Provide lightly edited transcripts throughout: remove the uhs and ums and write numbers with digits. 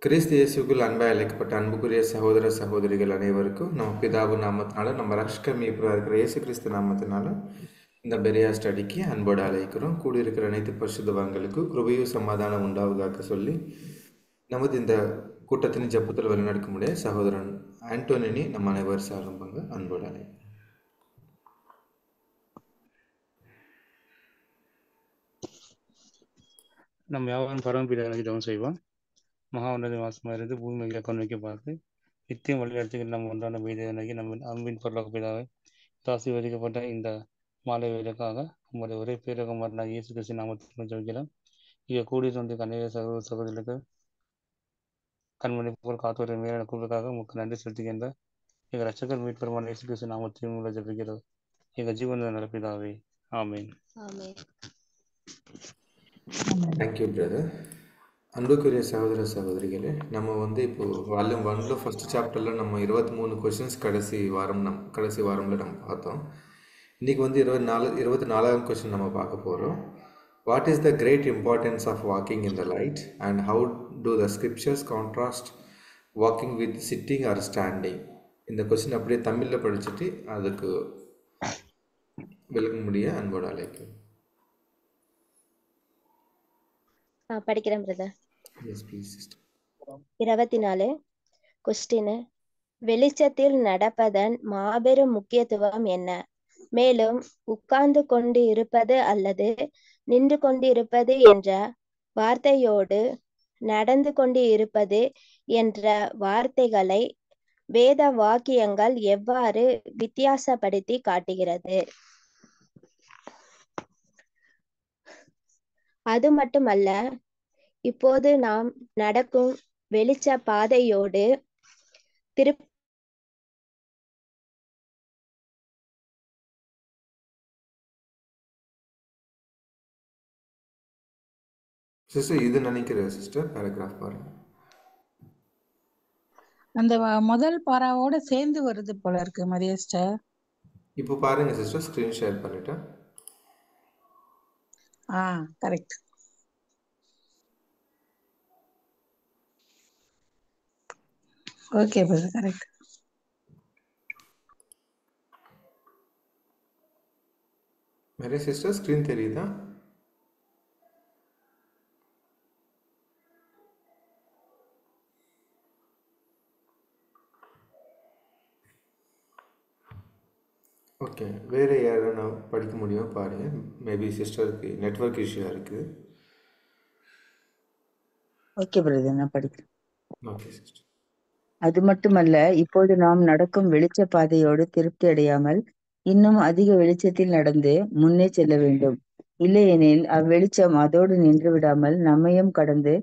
கிறிஸ்து இயேசுக்குள் அன்பாய் அழைக்கப்பட்ட அன்புக்குரிய சகோதர சகோதரிகள் அனைவருக்கும் நம்ம பிதாவு நாமத்தினால நம்ம ரட்சகர் மீட்பராக இருக்கிற இயேசு கிறிஸ்து நாமத்தினால இந்த பெரியா ஸ்டடிக்கு அன்போடு அழைக்கிறோம். கூடியிருக்கிற அனைத்து பரிசுத்தவான்களுக்கு கிருபையும் சமாதானம் உண்டாவதாக சொல்லி நமது இந்த கூட்டத்தின் ஜெபத்தில் வழிநடக்க முடிய சகோதரன் ஆண்டோனினி நம்ம அனைவர் சார்பாங்க அன்போடு அழைக்கிறோம். நம்ம யாவரும் பரமபிதாவாகிய ஜெபம் செய்வோம். மகா உன்னத வாசமாக இருந்து பூமியில் கொண்டு பார்த்து நித்தியம் வழிநடத்துகிற நம்ம ஒன்றான மீதனாகி நம்ம அன்பின் பொருளாக பிதாவை ஆசீர்வதிக்கப்பட்ட இந்த மாலை வேலைக்காக உங்களுடைய ஒரே பேரகமான இயேசு கிறிஸ்து நாமத்தில் ஜெபிக்கிறோம். இங்கே கூடி வந்து கண்ணீர சகோதர சகோதரிகளுக்கு கண்மணி போல் காத்துவரை மேலான கூறுவதற்காக உங்களுக்கு நன்றி செலுத்துகின்ற எங்கள் ரட்சகர் மீட்பெருமான இயேசு கிறிஸ்து நாமத்தில் உங்களை ஜெபிக்கிறோம். எங்கள் ஜீவன நடப்பிதாவே ஆமீன். Thank you brother. அன்புக்குரிய சகோதர சகோதரிகளே, நம்ம இப்போ வால்யூம் 1 ஃபர்ஸ்ட் சாப்டரில் நம்ம 23 கொஷின்ஸ் கடைசி வாரமில் நம்ம பார்த்தோம். இன்றைக்கி 24வது கொஷின் நம்ம பார்க்க போகிறோம். What is the great importance of walking in the light and how do the scriptures contrast walking with sitting or standing? இந்த கொஷின் அப்படியே தமிழில் படிச்சுட்டு அதுக்கு விளக்க முடிய அன்போடு அழைக்கும். படிக்கிறேன் brother. Yes please sister. 24 question: வெளிச்சத்தில் நடப்பதன் மாபெரும் முக்கியத்துவம் என்ன? மேலும் உட்கார்ந்து கொண்டு இருப்பது அல்லது நின்று கொண்டு இருப்பது என்ற வார்த்தையோடு நடந்து கொண்டு இருப்பது என்ற வார்த்தைகளை வேத வாக்கியங்கள் எவ்வாறு வித்தியாசப்படுத்தி காட்டுகிறது? அது மட்டுமல்ல, இப்போது நாம் நடக்கும் வெளிச்ச பாதையோடு சிஸ்டர் இது நினைக்கிறேன் சிஸ்டர் பேராகிராஃப் பாருங்க. அந்த முதல் பாராவோட சேர்ந்து வருது போல இருக்கு மரியா சிஸ்டர். இப்போ பாருங்க சிஸ்டர், ஸ்கிரீன் ஷேர் பண்ணிட்டேன். Correct. Okay brother, correct. Maria sister screen தெரியுதா? ஓகே, வேறு யாரும் படிக்க முடியும் பாருங்கள். மேபி சிஸ்டருக்கு நெட்வொர்க் இஷ்யூவாக இருக்குது. ஓகே பிரதர், நான் படிக்கிறேன். Okay sister. அது மட்டுமல்ல, இப்போது நாம் நடக்கும் வெளிச்ச பாதையோடு திருப்தி அடையாமல் இன்னும் அதிக வெளிச்சத்தில் நடந்து முன்னே செல்ல வேண்டும். இல்லையெனில் அவ்வெளிச்சம் அதோடு நின்று விடாமல் நம்மையும் கடந்து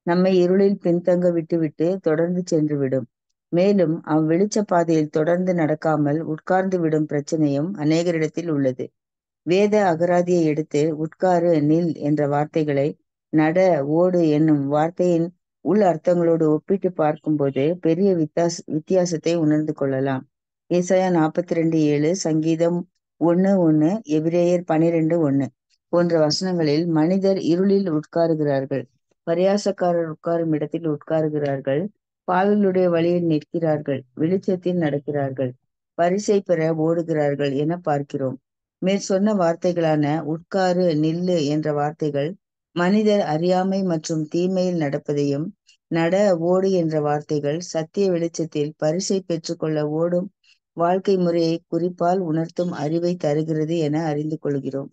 நம்மை இருளில் பின்தங்க விட்டுவிட்டு தொடர்ந்து சென்றுவிடும். மேலும் அவ்வெளிச்ச பாதையில் தொடர்ந்து நடக்காமல் உட்கார்ந்து விடும் பிரச்சனையும் அநேகரிடத்தில் உள்ளது. வேத அகராதியை எடுத்து உட்காரு, நில் என்ற வார்த்தைகளை நட, ஓடு என்னும் வார்த்தையின் உள் அர்த்தங்களோடு ஒப்பிட்டு பார்க்கும்போது பெரிய வித்தியாசத்தை உணர்ந்து கொள்ளலாம். ஏசாயா 42:7, சங்கீதம் 1:1, எபிரேயர் 12:1 போன்ற வசனங்களில் மனிதர் இருளில் உட்காருகிறார்கள், பரியாசக்காரர் உட்காரும் இடத்தில் உட்காருகிறார்கள், பாவிகளுடைய வழியில் நிற்கிறார்கள், வெளிச்சத்தில் நடக்கிறார்கள், பரிசை பெற ஓடுகிறார்கள் என பார்க்கிறோம். மேற் சொன்ன வார்த்தைகளான உட்காரு, நில்லு என்ற வார்த்தைகள் மனிதர் அறியாமை மற்றும் தீமையில் நடப்பதையும், நட, ஓடு என்ற வார்த்தைகள் சத்திய வெளிச்சத்தில் பரிசை பெற்றுக்கொள்ள ஓடும் வாழ்க்கை முறையை குறிப்பால் உணர்த்தும் அறிவை தருகிறது என அறிந்து கொள்கிறோம்.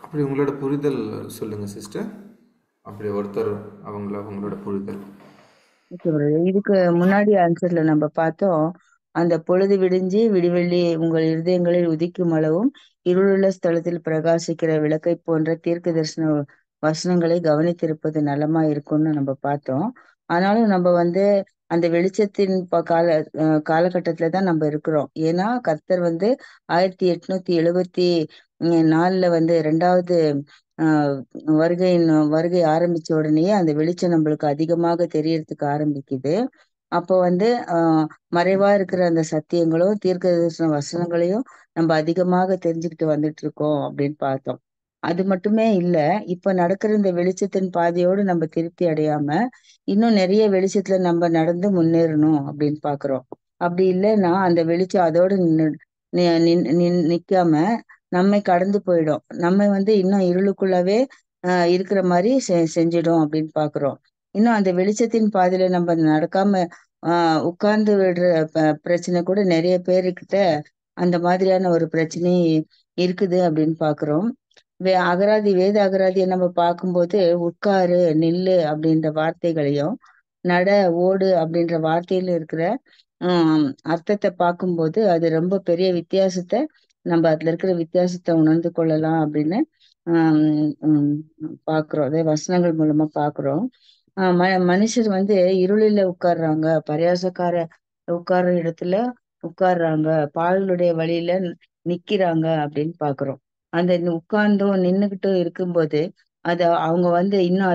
அப்படி உங்களோட புரிதல் சொல்லுங்க சிஸ்டர். அப்படி ஒருத்தர் அவங்களோட புரிதல். இதுக்கு முன்னாடி ஆன்சர்ல நம்ம பார்த்தோம், அந்த பொழுது விடிஞ்சு விடிவெள்ளி உங்கள் இருதயங்களில் உதிக்கும் அளவும் இருளுள்ள ஸ்தலத்தில் பிரகாசிக்கிற விளக்கை போன்ற தீர்க்க தரிசன வசனங்களை கவனித்திருப்பது நலமா இருக்கும்னு நம்ம பார்த்தோம். ஆனாலும் நம்ம அந்த வெளிச்சத்தின் காலகட்டத்துல தான் நம்ம இருக்கிறோம். ஏன்னா கர்த்தர் 1874 2வது வருகை ஆரம்பிச்ச உடனேயே அந்த வெளிச்சம் நம்மளுக்கு அதிகமாக தெரியறதுக்கு ஆரம்பிக்குது. அப்போ மறைவா இருக்கிற அந்த சத்தியங்களும் தீர்க்க வசனங்களையும் நம்ம அதிகமாக தெரிஞ்சுக்கிட்டு வந்துட்டு இருக்கோம் அப்படின்னு பார்த்தோம். அது மட்டுமே இல்ல, இப்ப நடக்கிற இந்த வெளிச்சத்தின் பாதையோடு நம்ம திருப்தி அடையாம இன்னும் நிறைய வெளிச்சத்துல நம்ம நடந்து முன்னேறணும் அப்படின்னு பாக்குறோம். அப்படி இல்லைன்னா அந்த வெளிச்சம் அதோட நிக்காம நம்மை கடந்து போயிடும். நம்ம இன்னும் இருளுக்குள்ளவே இருக்கிற மாதிரி செஞ்சிடும் அப்படின்னு பாக்குறோம். இன்னும் அந்த வெளிச்சத்தின் பாதையில நம்ம நடக்காம உட்கார்ந்து விடுற பிரச்சனை கூட நிறைய பேருக்கிட்ட அந்த மாதிரியான ஒரு பிரச்சனை இருக்குது அப்படின்னு பாக்குறோம். வேத அகராதியை நம்ம பார்க்கும்போது உட்காரு, நில்லு அப்படின்ற வார்த்தைகளையும் நட, ஓடு அப்படின்ற வார்த்தையில இருக்கிற அர்த்தத்தை பார்க்கும்போது அது ரொம்ப பெரிய வித்தியாசத்தை நம்ம அதுல இருக்கிற வித்தியாசத்தை உணர்ந்து கொள்ளலாம் அப்படின்னு பாக்குறோம். அதே வசனங்கள் மூலமா பாக்குறோம். மனுஷர் இருளில உட்கார்றாங்க, பரியாசக்கார உட்கார்ற இடத்துல உட்கார்றாங்க, பாவிகளுடைய வழியில நிக்கிறாங்க அப்படின்னு பாக்குறோம். அந்த உட்கார்ந்தும் நின்னுகிட்டும் இருக்கும்போது அவங்க இன்னும்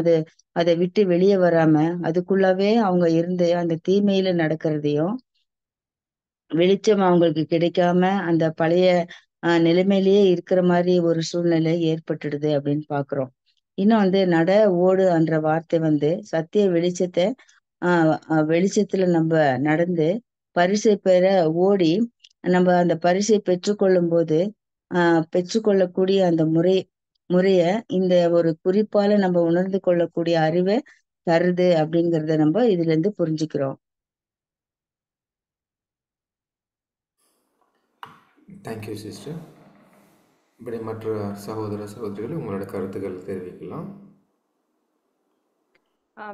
அதை விட்டு வெளியே வராம அதுக்குள்ளவே அவங்க இருந்து அந்த தீமையில நடக்கிறதையும், வெளிச்சம் அவங்களுக்கு கிடைக்காம அந்த பழைய நிலைமையிலேயே இருக்கிற மாதிரி ஒரு சூழ்நிலை ஏற்பட்டுடுது அப்படின்னு பாக்குறோம். இன்னும் நட, ஓடு என்ற வார்த்தை சத்திய வெளிச்சத்தை வெளிச்சத்துல நம்ம நடந்து பரிசை பெற ஓடி நம்ம அந்த பரிசை பெற்றுக்கொள்ளும் போது பெற்றுக்கொள்ளக்கூடிய அந்த முறைய இந்த ஒரு குறிப்பால நம்ம உணர்ந்து கொள்ளக்கூடிய அறிவை தருது அப்படிங்கறத நம்ம இதுல இருந்து புரிஞ்சுக்கிறோம். Thank you sister. இப்படி மற்ற சகோதர சகோதரிகள் உங்களோட கருத்துக்கள் தெரிவிக்கலாம்.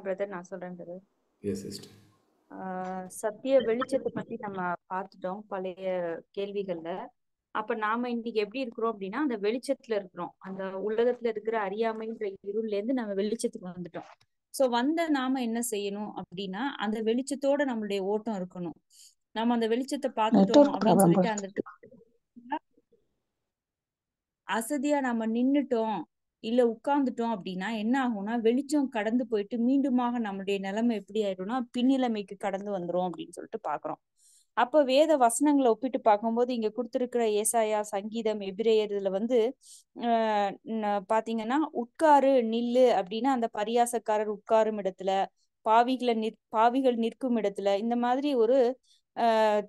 பிரதர் நான் சொல்றேன் பிரதர். Yes sister. சத்திய வெளிச்சத்தை பத்தி நம்ம பார்த்துட்டோம் பழைய கேள்விகள்ல. அப்ப நாம இன்னைக்கு எப்படி இருக்கிறோம் அப்படின்னா அந்த வெளிச்சத்துல இருக்கிறோம். அந்த உலகத்துல இருக்கிற அறியாமைன்ற இருள்ல இருந்து நம்ம வெளிச்சத்துக்கு வந்துட்டோம். சோ நாம என்ன செய்யணும் அப்படின்னா அந்த வெளிச்சத்தோட நம்மளுடைய ஓட்டம் இருக்கணும். நம்ம அந்த வெளிச்சத்தை பார்த்துட்டோம் அப்படின்னு சொல்லிட்டு அந்த அசதியா நம்ம நின்னுட்டோம் இல்ல உட்கார்ந்துட்டோம் அப்படின்னா என்ன ஆகும்னா வெளிச்சம் கடந்து போயிட்டு மீண்டுமாக நம்மளுடைய நிலைமை எப்படி ஆயிடும்னா பின்னிலைமைக்கு கடந்து வந்துரும் அப்படின்னு சொல்லிட்டு பாக்குறோம். அப்ப வேத வசனங்களை ஒப்பிட்டு பார்க்கும்போது இங்க கொடுத்திருக்கிற ஏசாயா, சங்கீதம், எபிரேயர் இதுல பாத்தீங்கன்னா உட்காரு, நில்லு அப்படின்னா அந்த பரியாசக்காரர் உட்காரும் இடத்துல, பாவிகள் நிற்கும் இடத்துல, இந்த மாதிரி ஒரு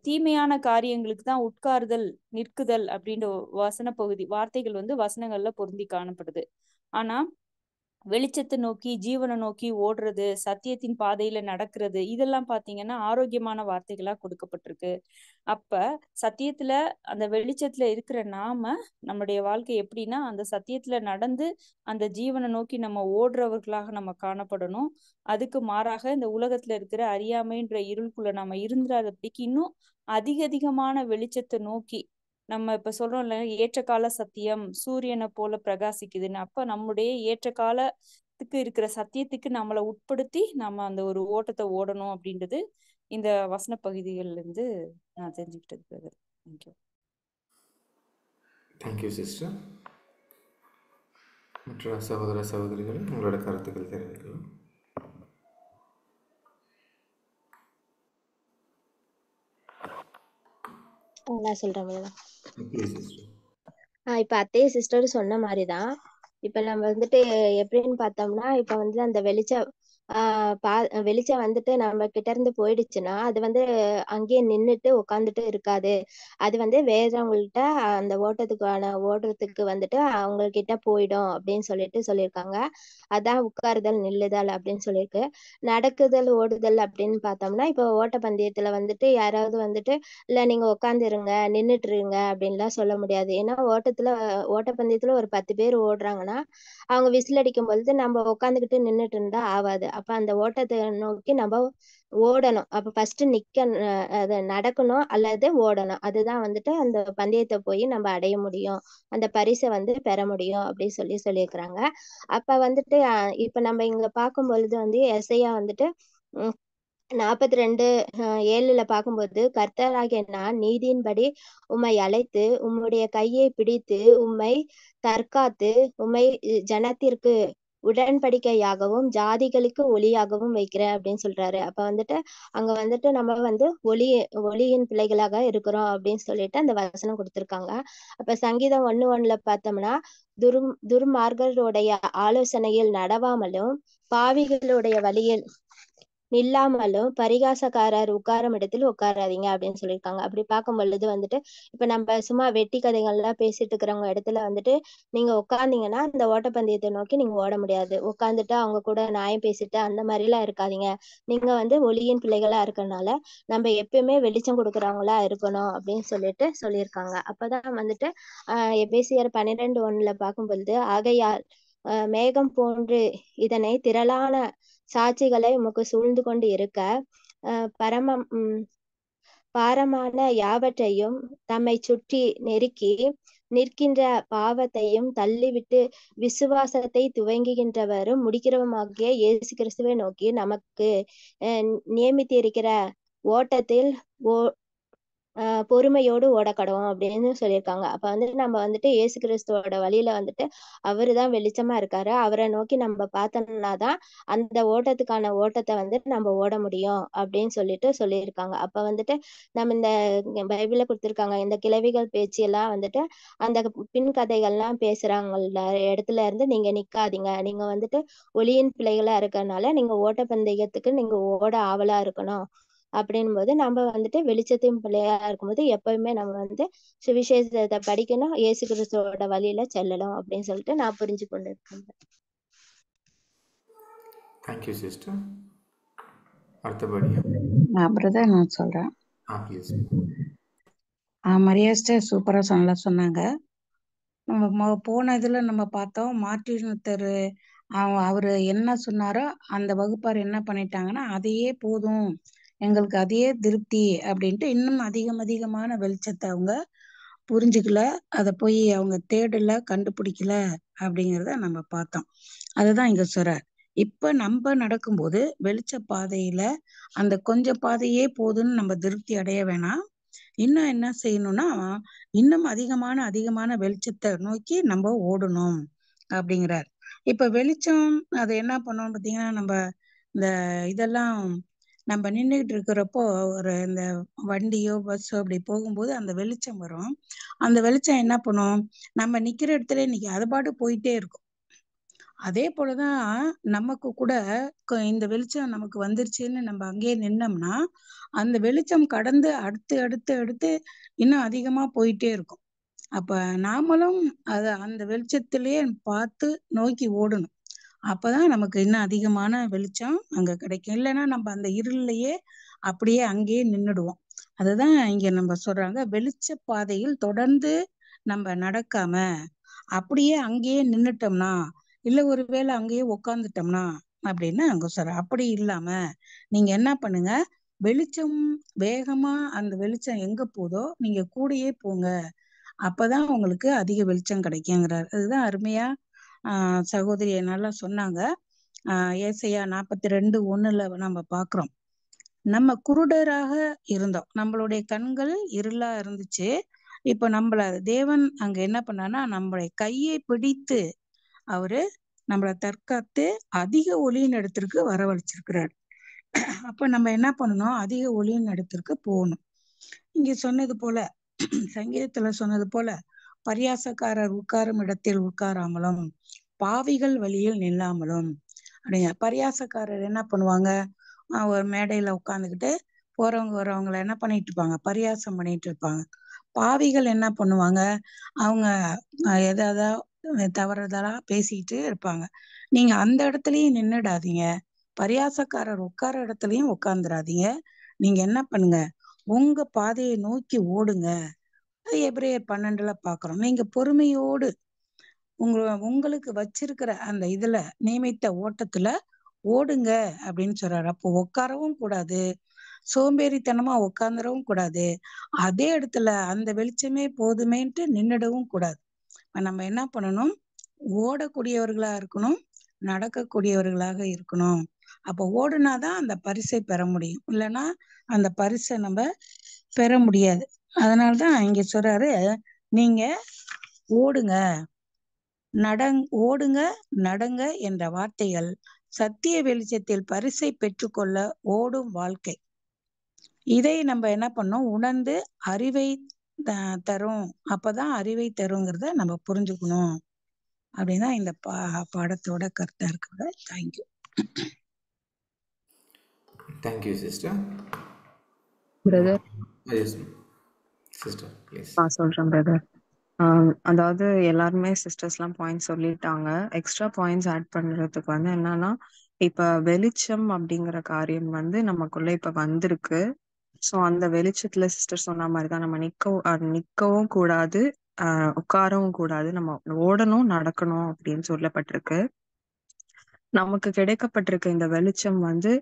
தீமையான காரியங்களுக்கு தான் உட்காருதல், நிற்குதல் அப்படின்ற வசன பகுதி வார்த்தைகள் வசனங்கள்ல பொருந்தி காணப்படுது. ஆனா வெளிச்சத்தை நோக்கி, ஜீவனை நோக்கி ஓடுறது, சத்தியத்தின் பாதையில நடக்கிறது, இதெல்லாம் பாத்தீங்கன்னா ஆரோக்கியமான வார்த்தைகளா கொடுக்கப்பட்டிருக்கு. அப்ப சத்தியத்துல அந்த வெளிச்சத்துல இருக்கிற நாம நம்முடைய வாழ்க்கை எப்படின்னா அந்த சத்தியத்துல நடந்து அந்த ஜீவனை நோக்கி நம்ம ஓடுறவர்களாக நம்ம காணப்படணும். அதுக்கு மாறாக இந்த உலகத்துல இருக்கிற அறியாமைன்ற இருளுக்குள்ள நம்ம இருந்துடாதபடிக்கு இன்னும் அதிகமான வெளிச்சத்தை நோக்கி நம்ம இப்ப சொல்றோம்ல ஏற்ற கால சத்தியம் சூரியனை போல பிரகாசிக்குதுன்னு. அப்ப நம்முடைய ஏற்ற காலத்துக்கு இருக்கிற சத்தியத்துக்கு நம்மளை உட்படுத்தி நம்ம அந்த ஒரு ஓட்டத்தை ஓடணும் அப்படின்றது இந்த வசன பகுதிகள்ல இருந்து நான் தெரிஞ்சுக்கிட்டது. தேங்க்யூ. Thank you sister. மற்ற சகோதர சகோதரிகள் உங்களோட கருத்துக்கள் தெரிவிக்கலாம். நான் சொல்றேன். Please sister. இப்ப அத்தைய சிஸ்டர் சொன்ன மாதிரிதான். இப்ப நம்ம எப்படின்னு பார்த்தோம்னா இப்ப அந்த வெளிச்சம் நம்ம கிட்ட இருந்து போயிடுச்சுன்னா அது அங்கேயே நின்னுட்டு உட்காந்துட்டு இருக்காது. அது வேறவங்கள்ட்ட அந்த ஓடுறதுக்கு அவங்க கிட்ட போயிடும் அப்படின்னு சொல்லியிருக்காங்க. அதான் உட்காருதல், நில்லுதல் அப்படின்னு சொல்லியிருக்கு. நடக்குதல், ஓடுதல் அப்படின்னு பார்த்தோம்னா இப்ப ஓட்டப்பந்தயத்துல யாராவது இல்ல நீங்க உட்கார்ந்து இருங்க, நின்னுட்டு இருங்க அப்படின்லாம் சொல்ல முடியாது. ஏன்னா ஓட்டப்பந்தயத்துல ஒரு 10 பேர் ஓடுறாங்கன்னா அவங்க விசில் அடிக்கும் பொழுது நம்ம உட்காந்துக்கிட்டு நின்னுட்டு இருந்தா ஆகாது. அப்ப அந்த ஓட்டத்தை நோக்கி நம்ம ஓடணும். அப்ப ஃபர்ஸ்ட் அது நடக்கணும் அல்லது ஓடணும். அதுதான் அந்த பந்தயத்தை போய் நம்ம அடைய முடியும், அந்த பரிசை பெற முடியும் அப்படின்னு சொல்லியிருக்கிறாங்க. அப்ப இப்ப நம்ம இங்க பார்க்கும் பொழுது எஸ்ஐயா 42:7 பார்க்கும்போது கர்த்தராகிய நான் நீதியின்படி உம்மை அழைத்து உம்முடைய கையை பிடித்து உம்மை தற்காத்து உம்மை ஜனத்திற்கு உடன்படிக்கையாகவும் ஜாதிகளுக்கு ஒளியாகவும் வைக்கிறேன் அப்படின்னு சொல்றாரு. அப்ப வந்துட்டு அங்க வந்துட்டு நம்ம வந்து ஒளியின் பிள்ளைகளாக இருக்கிறோம் அப்படின்னு சொல்லிட்டு அந்த வசனம் கொடுத்திருக்காங்க. அப்ப சங்கீதம் 1:1 பார்த்தோம்னா, துர்மார்கருடைய ஆலோசனையில் நடவாமலும் பாவிகளுடைய வழியில் நில்லாமலும் பரிகாசக்காரர் உட்காரும் இடத்தில் உட்காராதீங்க அப்படின்னு சொல்லியிருக்காங்க. அப்படி பார்க்கும் பொழுது வந்துட்டு இப்ப நம்ம சும்மா வெட்டி கதைகள்லாம் பேசிட்டு இருக்கிறவங்க இடத்துல வந்துட்டு நீங்க உட்கார்ந்தீங்கன்னா அந்த ஓட்டப்பந்தயத்தை நோக்கி நீங்க ஓட முடியாது. உட்காந்துட்டு அவங்க கூட நியாயம் பேசிட்டு அந்த மாதிரி எல்லாம் இருக்காதீங்க. நீங்க வந்து ஒளியின் பிள்ளைகளா இருக்கறனால நம்ம எப்பயுமே வெளிச்சம் கொடுக்கறவங்களா இருக்கணும் அப்படின்னு சொல்லிட்டு சொல்லியிருக்காங்க. அப்பதான் வந்துட்டு எபேசியர் 12:1 பார்க்கும் பொழுது, ஆகையால் மேகம் போன்று இதனை திரளான சாட்சிகளை உமக்கு சூழ்ந்து கொண்டு இருக்க பாரமான யாவற்றையும் தம்மை சுற்றி நெருக்கி நிற்கின்ற பாவத்தையும் தள்ளிவிட்டு விசுவாசத்தை துவங்குகின்றவரும் முடிக்கிறவமாகிய இயேசு கிறிஸ்துவை நோக்கி நமக்கு நியமித்திருக்கிற ஓட்டத்தில் பொறுமையோடு ஓடக்கடவும் அப்படின்னு சொல்லியிருக்காங்க. அப்ப வந்துட்டு நம்ம வந்துட்டு இயேசு கிறிஸ்துவோட வழியில வந்துட்டு அவருதான் வெளிச்சமா இருக்காரு. அவரை நோக்கி நம்ம பார்த்தோம்னா தான் அந்த ஓட்டத்துக்கான ஓட்டத்தை வந்து நம்ம ஓட முடியும் அப்படின்னு சொல்லிட்டு சொல்லியிருக்காங்க. அப்ப வந்துட்டு நம்ம இந்த பைபிள்ல கொடுத்திருக்காங்க இந்த கிழவிகள் பேச்சு எல்லாம் வந்துட்டு அந்த பின் கதைகள்லாம் பேசுறாங்கல்ல இடத்துல இருந்து நீங்க நிக்காதீங்க. நீங்க வந்துட்டு ஒளியின் பிள்ளைகளா இருக்கறனால நீங்க ஓட்டப்பந்தயத்துக்கு நீங்க ஓட ஆவலா இருக்கணும். அப்படின்னும் போது நம்ம வந்துட்டு வெளிச்சத்தின் பிள்ளையா இருக்கும்போது எப்பவுமே நம்ம வந்து சுவிசேஷத்தை படிக்கணும், இயேசு கிறிஸ்துவோட வழியில செல்லணும் அப்படின்னு சொல்லிட்டு நான் புரிஞ்சு கொண்டு இருக்கேன். Thank you sister. அடுத்தபடியா பிரதர் நான் சொல்றேன். ப்ளீஸ். மரியா சிஸ்டர் சூப்பரா நல்லா சொன்னாங்க. நம்ம போன இதுல நம்ம பார்த்தோம் மார்ட்டின் லூத்தர் அவரு என்ன சொன்னாரோ அந்த வகுப்பார் என்ன பண்ணிட்டாங்கன்னா அதையே போதும் எங்களுக்கு அதையே திருப்தி அப்படின்ட்டு இன்னும் அதிகமான வெளிச்சத்தை அவங்க புரிஞ்சுக்கல, அதை போய் அவங்க தேடல, கண்டுபிடிக்கல அப்படிங்கிறத நம்ம பார்த்தோம். அதுதான் இங்க சொல்றார். இப்ப நம்ம நடக்கும்போது வெளிச்ச பாதையில அந்த கொஞ்சம் பாதையே போதும்னு நம்ம திருப்தி அடைய வேணாம். இன்னும் என்ன செய்யணும்னா இன்னும் அதிகமான வெளிச்சத்தை நோக்கி நம்ம ஓடணும் அப்படிங்கிறார். இப்ப வெளிச்சம் அது என்ன பண்ணோம் பார்த்தீங்கன்னா, நம்ம இந்த இதெல்லாம் நம்ம நின்றுட்டு இருக்கிறப்போ ஒரு இந்த வண்டியோ பஸ்ஸோ அப்படி போகும்போது அந்த வெளிச்சம் வரும். அந்த வெளிச்சம் என்ன பண்ணும், நம்ம நிக்கிற இடத்துல நிக்க அது பாட்டு போயிட்டே இருக்கும். அதே போலதான் நமக்கு கூட இந்த வெளிச்சம் நமக்கு வந்துருச்சுன்னு நம்ம அங்கேயே நின்னோம்னா அந்த வெளிச்சம் கடந்து அடுத்து இன்னும் அதிகமா போயிட்டே இருக்கும். அப்ப நாமளும் அந்த வெளிச்சத்திலேயே பார்த்து நோக்கி ஓடணும். அப்பதான் நமக்கு இன்னும் அதிகமான வெளிச்சம் அங்க கிடைக்கும். இல்லைன்னா நம்ம அந்த இருளையே அப்படியே அங்கேயே நின்னுடுவோம். அதுதான் இங்க நம்ம சொல்றாங்க, வெளிச்ச பாதையில் தொடர்ந்து நம்ம நடக்காம அப்படியே அங்கேயே நின்னுட்டோம்னா, இல்ல ஒருவேளை அங்கேயே உக்காந்துட்டோம்னா அப்படின்னு அங்க சொல்ற. அப்படி இல்லாம நீங்க என்ன பண்ணுங்க, வெளிச்சம் வேகமா அந்த வெளிச்சம் எங்க போதோ நீங்க கூடயே போங்க. அப்பதான் உங்களுக்கு அதிக வெளிச்சம் கிடைக்குங்கிறார். அதுதான் அருமையா சகோதரி நல்லா சொன்னாங்க. ஏசாயா 42:1 நம்ம பாக்குறோம். நம்ம குருடராக இருந்தோம், நம்மளுடைய கண்கள் இருளா இருந்துச்சு. இப்ப நம்மள தேவன் அங்க என்ன பண்ணான்னா நம்மளுடைய கையை பிடித்து அவரு நம்மளை தற்காத்து அதிக ஒளியின் இடத்திற்கு வரவழைச்சிருக்கிறார். அப்ப நம்ம என்ன பண்ணணும், அதிக ஒளியின் இடத்திற்கு போகணும். இங்க சொன்னது போல சங்கீதத்துல சொன்னது போல பரியாசக்காரர் உட்காரும் இடத்தில் உட்காராமலும் பாவிகள் வழியில் நில்லாமலும் அப்படிங்க. பரியாசக்காரர் என்ன பண்ணுவாங்க, ஒரு மேடையில உட்காந்துக்கிட்டு போறவங்க வரவங்களை என்ன பண்ணிட்டு இருப்பாங்க, பரியாசம் பண்ணிட்டு இருப்பாங்க. பாவிகள் என்ன பண்ணுவாங்க, அவங்க எதாவது தவறுதலா பேசிட்டு இருப்பாங்க. நீங்க அந்த இடத்துலயும் நின்னுடாதீங்க, பரியாசக்காரர் உட்கார இடத்துலயும் உட்கார்ந்துடாதீங்க. நீங்க என்ன பண்ணுங்க, உங்க பாதையை நோக்கி ஓடுங்க. அது எபிரேயர் 12 பாக்குறோம். நீங்க பொறுமையோடு உங்களுக்கு வச்சிருக்கிற அந்த இதுல நியமித்த ஓட்டத்துல ஓடுங்க அப்படின்னு சொல்றாரு. அப்போ உட்காரவும் கூடாது, சோம்பேறித்தனமா உட்கார்ந்துடவும் கூடாது, அதே இடத்துல அந்த வெளிச்சமே போதுமேன்ட்டு நின்னுடவும் கூடாது. நம்ம என்ன பண்ணணும், ஓடக்கூடியவர்களா இருக்கணும், நடக்கக்கூடியவர்களாக இருக்கணும். அப்ப ஓடுனாதான் அந்த பரிசை பெற முடியும், இல்லைன்னா அந்த பரிசை நம்ம பெற முடியாது. அதனாலதான் இங்க சொல்றாரு, நீங்க ஓடுங்க, ஓடுங்க நடங்க என்ற வார்த்தைகள் சத்திய வெளிச்சத்தில் பரிசை பெற்றுக்கொள்ள ஓடும் வாழ்க்கை. இதை நம்ம என்ன பண்ணோம், உணர்ந்து அறிவை தரும். அப்பதான் அறிவை தருங்கிறத நம்ம புரிஞ்சுக்கணும் அப்படின்னா இந்த பாடத்தோட கருத்தா இருக்குது. Thank you. Thank you sister. Brother yes sister please. சொல்றேன் பிரதர். அதாவது எல்லாருமே சிஸ்டர்ஸ்லாம் பாயிண்ட்ஸ் சொல்லிட்டாங்க. எக்ஸ்ட்ரா பாயிண்ட்ஸ் ஆட் பண்றதுக்கு வந்து என்னன்னா, இப்ப வெளிச்சம் அப்படிங்கிற காரியம் வந்து நமக்குள்ள இப்ப வந்திருக்கு. ஸோ அந்த வெளிச்சத்துல சிஸ்டர் சொன்ன மாதிரிதான் நம்ம நிக்கவும் கூடாது, உட்காரவும் கூடாது, நம்ம ஓடணும் நடக்கணும் அப்படின்னு சொல்லப்பட்டிருக்கு. நமக்கு கிடைக்கப்பட்டிருக்க இந்த வெளிச்சம் வந்து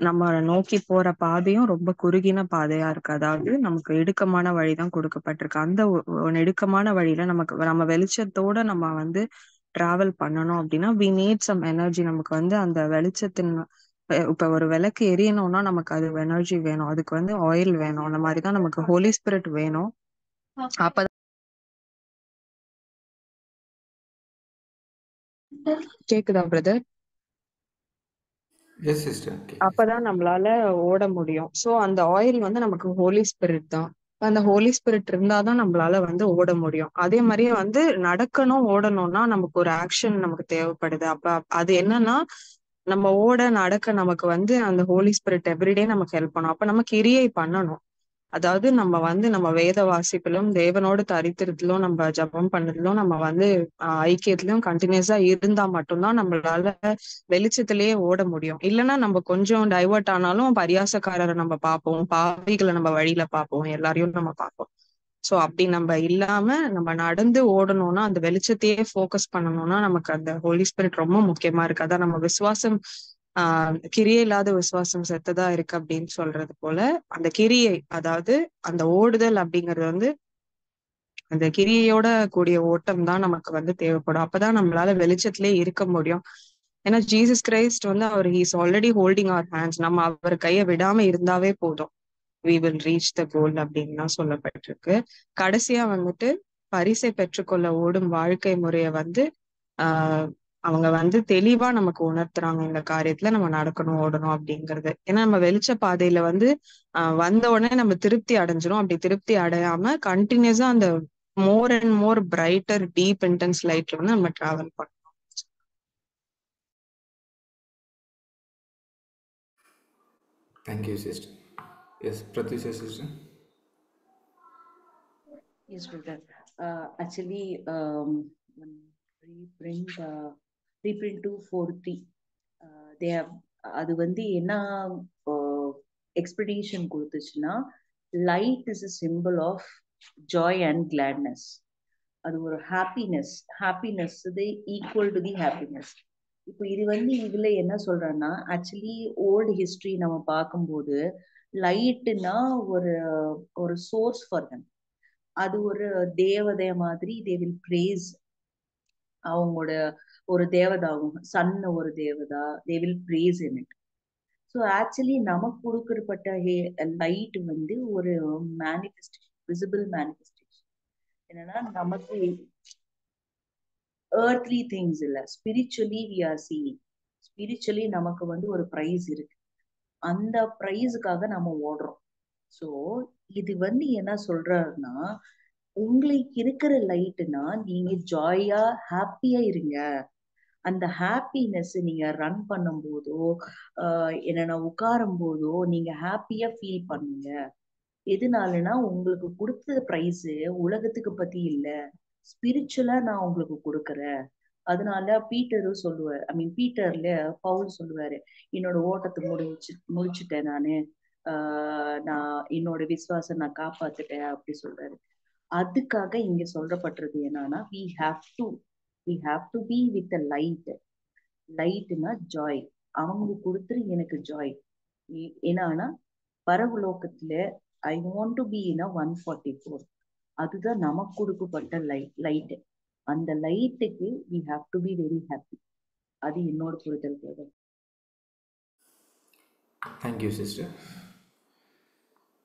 நம்ம நோக்கி போற பாதையும் ரொம்ப குறுகின பாதையா இருக்கு. அதாவது நமக்கு இடுக்கமான வழிதான் கொடுக்கப்பட்டிருக்கு. அந்த நெடுக்கமான வழியில நம்ம வெளிச்சத்தோட நம்ம வந்து டிராவல் பண்ணணும் அப்படின்னா we need some எனர்ஜி. நமக்கு வந்து அந்த வெளிச்சத்தின் இப்ப ஒரு விளக்கு எரியணும்னா நமக்கு அது எனர்ஜி வேணும், அதுக்கு வந்து ஆயில் வேணும். அந்த மாதிரிதான் நமக்கு ஹோலி ஸ்பிரிட் வேணும். அப்ப கேக்குதா பிரதர்? Yes sister. அப்பதான் நம்மளால ஓட முடியும். சோ அந்த ஆயில் வந்து நமக்கு ஹோலி ஸ்பிரிட் தான். அந்த ஹோலி ஸ்பிரிட் இருந்தாதான் நம்மளால வந்து ஓட முடியும். அதே மாதிரியே வந்து நடக்கணும் ஓடணும்னா நமக்கு ஒரு ஆக்ஷன் நமக்கு தேவைப்படுது. அப்ப அது என்னன்னா, நம்ம ஓட நடக்க நமக்கு வந்து அந்த ஹோலி ஸ்பிரிட் எவ்ரிடே நமக்கு ஹெல்ப் பண்ணும். அப்ப நம்ம கிரியை பண்ணணும். அதாவது நம்ம வந்து நம்ம வேத வாசிப்பிலும் தேவனோடு தரித்திரத்திலும் நம்ம ஜபம் பண்ணதிலும் நம்ம வந்து ஐக்கியத்திலும் கண்டினியூஸா இருந்தா மட்டும்தான் நம்மளால வெளிச்சத்திலேயே ஓட முடியும். இல்லைன்னா நம்ம கொஞ்சம் டைவர்ட் ஆனாலும் பரியாசக்காரரை நம்ம பார்ப்போம், பாவிகளை நம்ம வழியில பார்ப்போம், எல்லாரையும் நம்ம பார்ப்போம். சோ அப்படி நம்ம இல்லாம நம்ம நடந்து ஓடணும்னா, அந்த வெளிச்சத்தையே ஃபோக்கஸ் பண்ணணும்னா நமக்கு அந்த ஹோலி ஸ்பிரிட் ரொம்ப முக்கியமா இருக்கு. அதான் நம்ம விசுவாசம் கிரியை இல்லாத விசுவாசம் செத்ததா இருக்கு அப்படின்னு சொல்றது போல, அந்த கிரியை, அதாவது அந்த ஓடுதல் அப்படிங்கிறது வந்து அந்த கிரியையோட கூடிய ஓட்டம் தான் நமக்கு வந்து தேவைப்படும். அப்பதான் நம்மளால வெளிச்சத்திலே இருக்க முடியும். ஏன்னா ஜீசஸ் கிரைஸ்ட் வந்து அவர் ஹீஸ் ஆல்ரெடி ஹோல்டிங் அவர் ஹேண்ட்ஸ். நம்ம அவர் கையை விடாம இருந்தாவே போதும், we will reach the goal அப்படின்னு தான் சொல்லப்பட்டிருக்கு. கடைசியா வந்துட்டு பரிசை பெற்றுக்கொள்ள ஓடும் வாழ்க்கை முறைய வந்து அவங்க வந்து தெளிவா நமக்கு உணர்த்துறாங்க. இந்த காரியத்துல நம்ம நடக்கணும் ஓடணும் அப்படிங்கிறது. ஏன்னா நம்ம வெளிச்ச பாதையில வந்து வந்த உடனே நம்ம திருப்தி அடைஞ்சிரும். அப்படி திருப்தி அடையாம கண்டினியூஸா அந்த more and more brighter deep intense லைட்ல வந்து நம்ம டிராவல் பண்ணணும். Thank you sister. Yes Prathyusha sister. Yes, brother. Actually, reprint 243. They have அது வந்து என்ன எக்ஸ்பிளனேஷன் கொடுத்துச்சுன்னா, light is a symbol of joy and gladness. அது ஒரு ஹாப்பினஸ் இது ஈக்குவல் டு தி ஹாப்பினஸ். இப்போ இது வந்து இதுல என்ன சொல்றேன்னா, ஆக்சுவலி ஓல்டு ஹிஸ்டரி நம்ம பார்க்கும்போது லைட்னா ஒரு சோர்ஸ் ஃபார் தம். அது ஒரு தேவதை மாதிரி, தே வில் பிரேஸ். அவங்களோட ஒரு தேவதாகும், சன் ஒரு தேவதா, they will praise in it. So actually நமக்கு கொடுக்கப்பட்ட லைட் வந்து ஒரு மேனிஃபெஸ்டேஷன், விசிபிள் மேனிஃபெஸ்டேஷன். என்னன்னா நமக்கு earthly things இல்ல, spiritually we are seeing. spiritually நமக்கு வந்து ஒரு பிரைஸ் இருக்கு, அந்த பிரைஸுக்காக நம்ம ஓடுறோம். சோ இது வந்து என்ன சொல்றாருன்னா, உங்களுக்கு இருக்கிற லைட்னா நீங்க ஜாயா ஹாப்பியா இருங்க. அந்த ஹாப்பினஸ் நீங்க ரன் பண்ணும் போதோ என்னன்னா உட்காரும் போதோ நீங்க ஹாப்பியா ஃபீல் பண்ணுங்க. எதுனாலனா உங்களுக்கு கொடுத்த பிரைஸ் உலகத்துக்கு பத்தி இல்ல, ஸ்பிரிச்சுவலா நான் உங்களுக்கு கொடுக்குறேன். அதனால பீட்டரும் சொல்லுவார், பீட்டர்ல பவுல் சொல்லுவாரு, என்னோட ஓட்டத்தை முடிச்சுட்டேன் நானு, நான் என்னோட விசுவாசம் நான் காப்பாத்துட்டேன் அப்படி சொல்றாரு. அதுக்காக இங்க சொல்றப்பட்டிருக்கு என்னன்னா, we have to be with the light. லைட்னா ஜாய். அவங்க கொடுத்துரு எனக்கு ஜாய். என்னன்னா பரவலோகத்துல I want to be in 144. அதுதான் நமக்கு கொடுக்கப்பட்ட லைட். அந்த லைட்டுக்கு we have to be very happy. அது என்னோட புரிதல் தேவை. Thank you sister.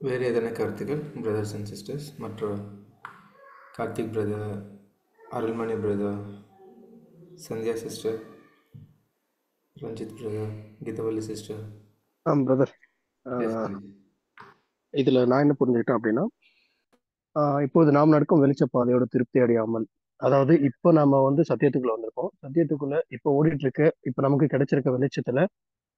வேறு எதனா கருத்துக்கள் பிரதர்ஸ் அண்ட் சிஸ்டர்ஸ்? மற்ற Karthik brother, Arulmani brother, Sandhya sister, Ranjith brother, Geethavalli sister. Brother, இதில் நான் என்ன புரிஞ்சுக்கிட்டேன் அப்படின்னா, இப்போது நாம் நடக்கும் வெளிச்ச பாதையோட திருப்தி அடையாமல், அதாவது இப்போ நம்ம வந்து சத்தியத்துக்குள்ள வந்திருக்கோம். சத்தியத்துக்குள்ள இப்போ ஓடிட்டு இருக்க, இப்போ நமக்கு கிடைச்சிருக்க வெளிச்சத்துல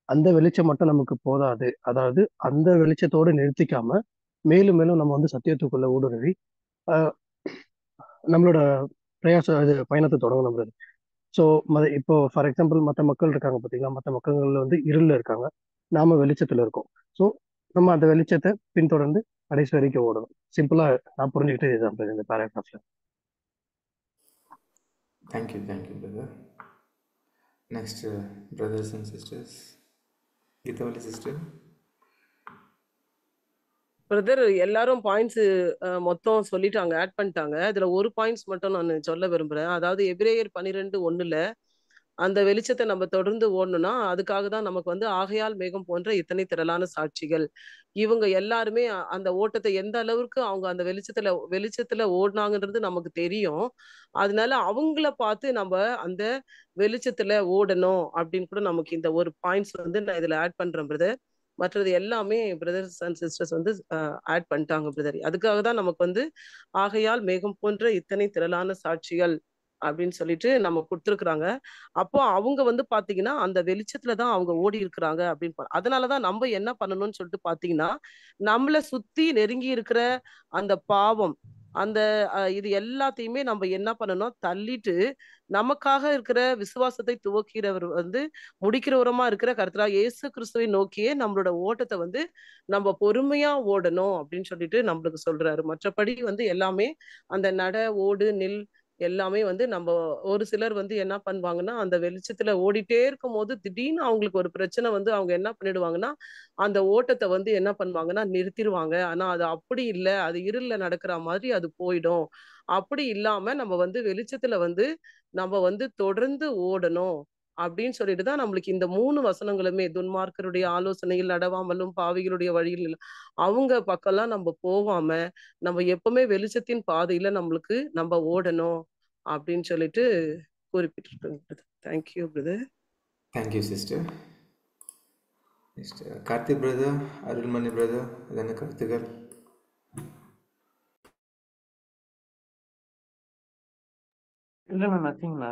அந்த வெளிச்சம் மட்டும் நமக்கு போதாது. அதாவது அந்த வெளிச்சத்தோடு நிறுத்திக்காம மேலும் மேலும் நம்ம வந்து சத்தியத்துக்குள்ள ஊடுருவி நம்மளோட இது பயணத்தை தொடங்கணும் பிரதர். ஸோ இப்போ ஃபார் எக்ஸாம்பிள் மற்ற மக்கள் இருக்காங்க பார்த்தீங்களா, மற்ற மக்கள் வந்து இருளில் இருக்காங்க, நாம வெளிச்சத்துல இருக்கோம். ஸோ நம்ம அந்த வெளிச்சத்தை பின்தொடர்ந்து கடைசி வரைக்கும் ஓடணும். சிம்பிளா நான் புரிஞ்சுக்கிட்டே இதுதான் இந்த பேராகிராஃப்ல. Thank you brother. Next brothers and sisters. Geethavalli sister. Brother, எல்லாரும் பாயிண்ட்ஸ் மொத்தம் சொல்லிட்டாங்க, ஆட் பண்ணிட்டாங்க. இதுல ஒரு பாயிண்ட்ஸ் மட்டும் நான் சொல்ல விரும்புறேன். அதாவது எபிரேயர் 12:1 அந்த வெளிச்சத்தை நம்ம தொடர்ந்து ஓடணும்னா அதுக்காக தான் நமக்கு வந்து ஆகையால் மேகம் போன்ற இத்தனை திரளான சாட்சிகள். இவங்க எல்லாருமே அந்த ஓட்டத்தை எந்த அளவுக்கு அவங்க அந்த வெளிச்சத்துல ஓடினாங்கன்றது நமக்கு தெரியும். அதனால அவங்கள பார்த்து நம்ம அந்த வெளிச்சத்துல ஓடணும் அப்படின்னு கூட நமக்கு இந்த ஒரு பாயிண்ட்ஸ் வந்து நான் இதுல ஆட் பண்றேன் பிரதர். மற்றது எல்லாமே பிரதர்ஸ் அண்ட் சிஸ்டர்ஸ் வந்து ஆட் பண்ணிட்டாங்க பிரதர். அதுக்காக தான் நமக்கு வந்து ஆகையால் மேகம் போன்ற இத்தனை திரளான சாட்சிகள் அப்படின்னு சொல்லிட்டு நம்ம கொடுத்துருக்குறாங்க. அப்போ அவங்க வந்து பாத்தீங்கன்னா அந்த வெளிச்சத்துலதான் அவங்க ஓடி இருக்கிறாங்க அப்படின்னு. அதனாலதான் நம்ம என்ன பண்ணணும்னு சொல்லிட்டு பாத்தீங்கன்னா, நம்மளை சுத்தி நெருங்கி இருக்கிற அந்த பாவம், அந்த இது எல்லாத்தையுமே நம்ம என்ன பண்ணணும், தள்ளிட்டு நமக்காக இருக்கிற விசுவாசத்தை துவக்கிறவர் வந்து முடிக்கிறவரமா இருக்கிற கர்த்தராகிய இயேசு கிறிஸ்துவை நோக்கியே நம்மளோட ஓட்டத்தை வந்து நம்ம பொறுமையா ஓடணும் அப்படின்னு சொல்லிட்டு நம்மளுக்கு சொல்றாரு. மற்றபடி வந்து எல்லாமே அந்த நட ஓடு நில் எல்லாமே வந்து நம்ம ஒரு சிலர் வந்து என்ன பண்ணுவாங்கன்னா, அந்த வெளிச்சத்துல ஓடிட்டே இருக்கும் போது திடீர்னு அவங்களுக்கு ஒரு பிரச்சனை வந்து அவங்க என்ன பண்ணிடுவாங்கன்னா, அந்த ஓட்டத்தை வந்து என்ன பண்ணுவாங்கன்னா நிறுத்திடுவாங்க. ஆனா அது அப்படி இல்லை, அது இருள்ல நடக்கிற மாதிரி அது போயிடும். அப்படி இல்லாம நம்ம வந்து வெளிச்சத்துல வந்து நம்ம வந்து தொடர்ந்து ஓடணும் அப்படின்னு சொல்லிட்டு தான் நம்மளுக்கு இந்த 3 வசனங்களுமே, துன்மார்க்கருடைய ஆலோசனையில் நடவாமலும் பாவிகளுடைய வழியில் அவங்க பக்கம்லாம் நம்ம போகாம நம்ம எப்பவுமே வெளிச்சத்தின் பாதையில நம்மளுக்கு நம்ம ஓடணும் அப்படின்னு சொல்லிட்டு குறிப்பிட்டிருக்கேன். Thank you brother. Thank you sister. Karthik brother, Arulmani brother, என்ன கருத்துக்கள்? இல்லைண்ணா, நத்திங்ண்ணா.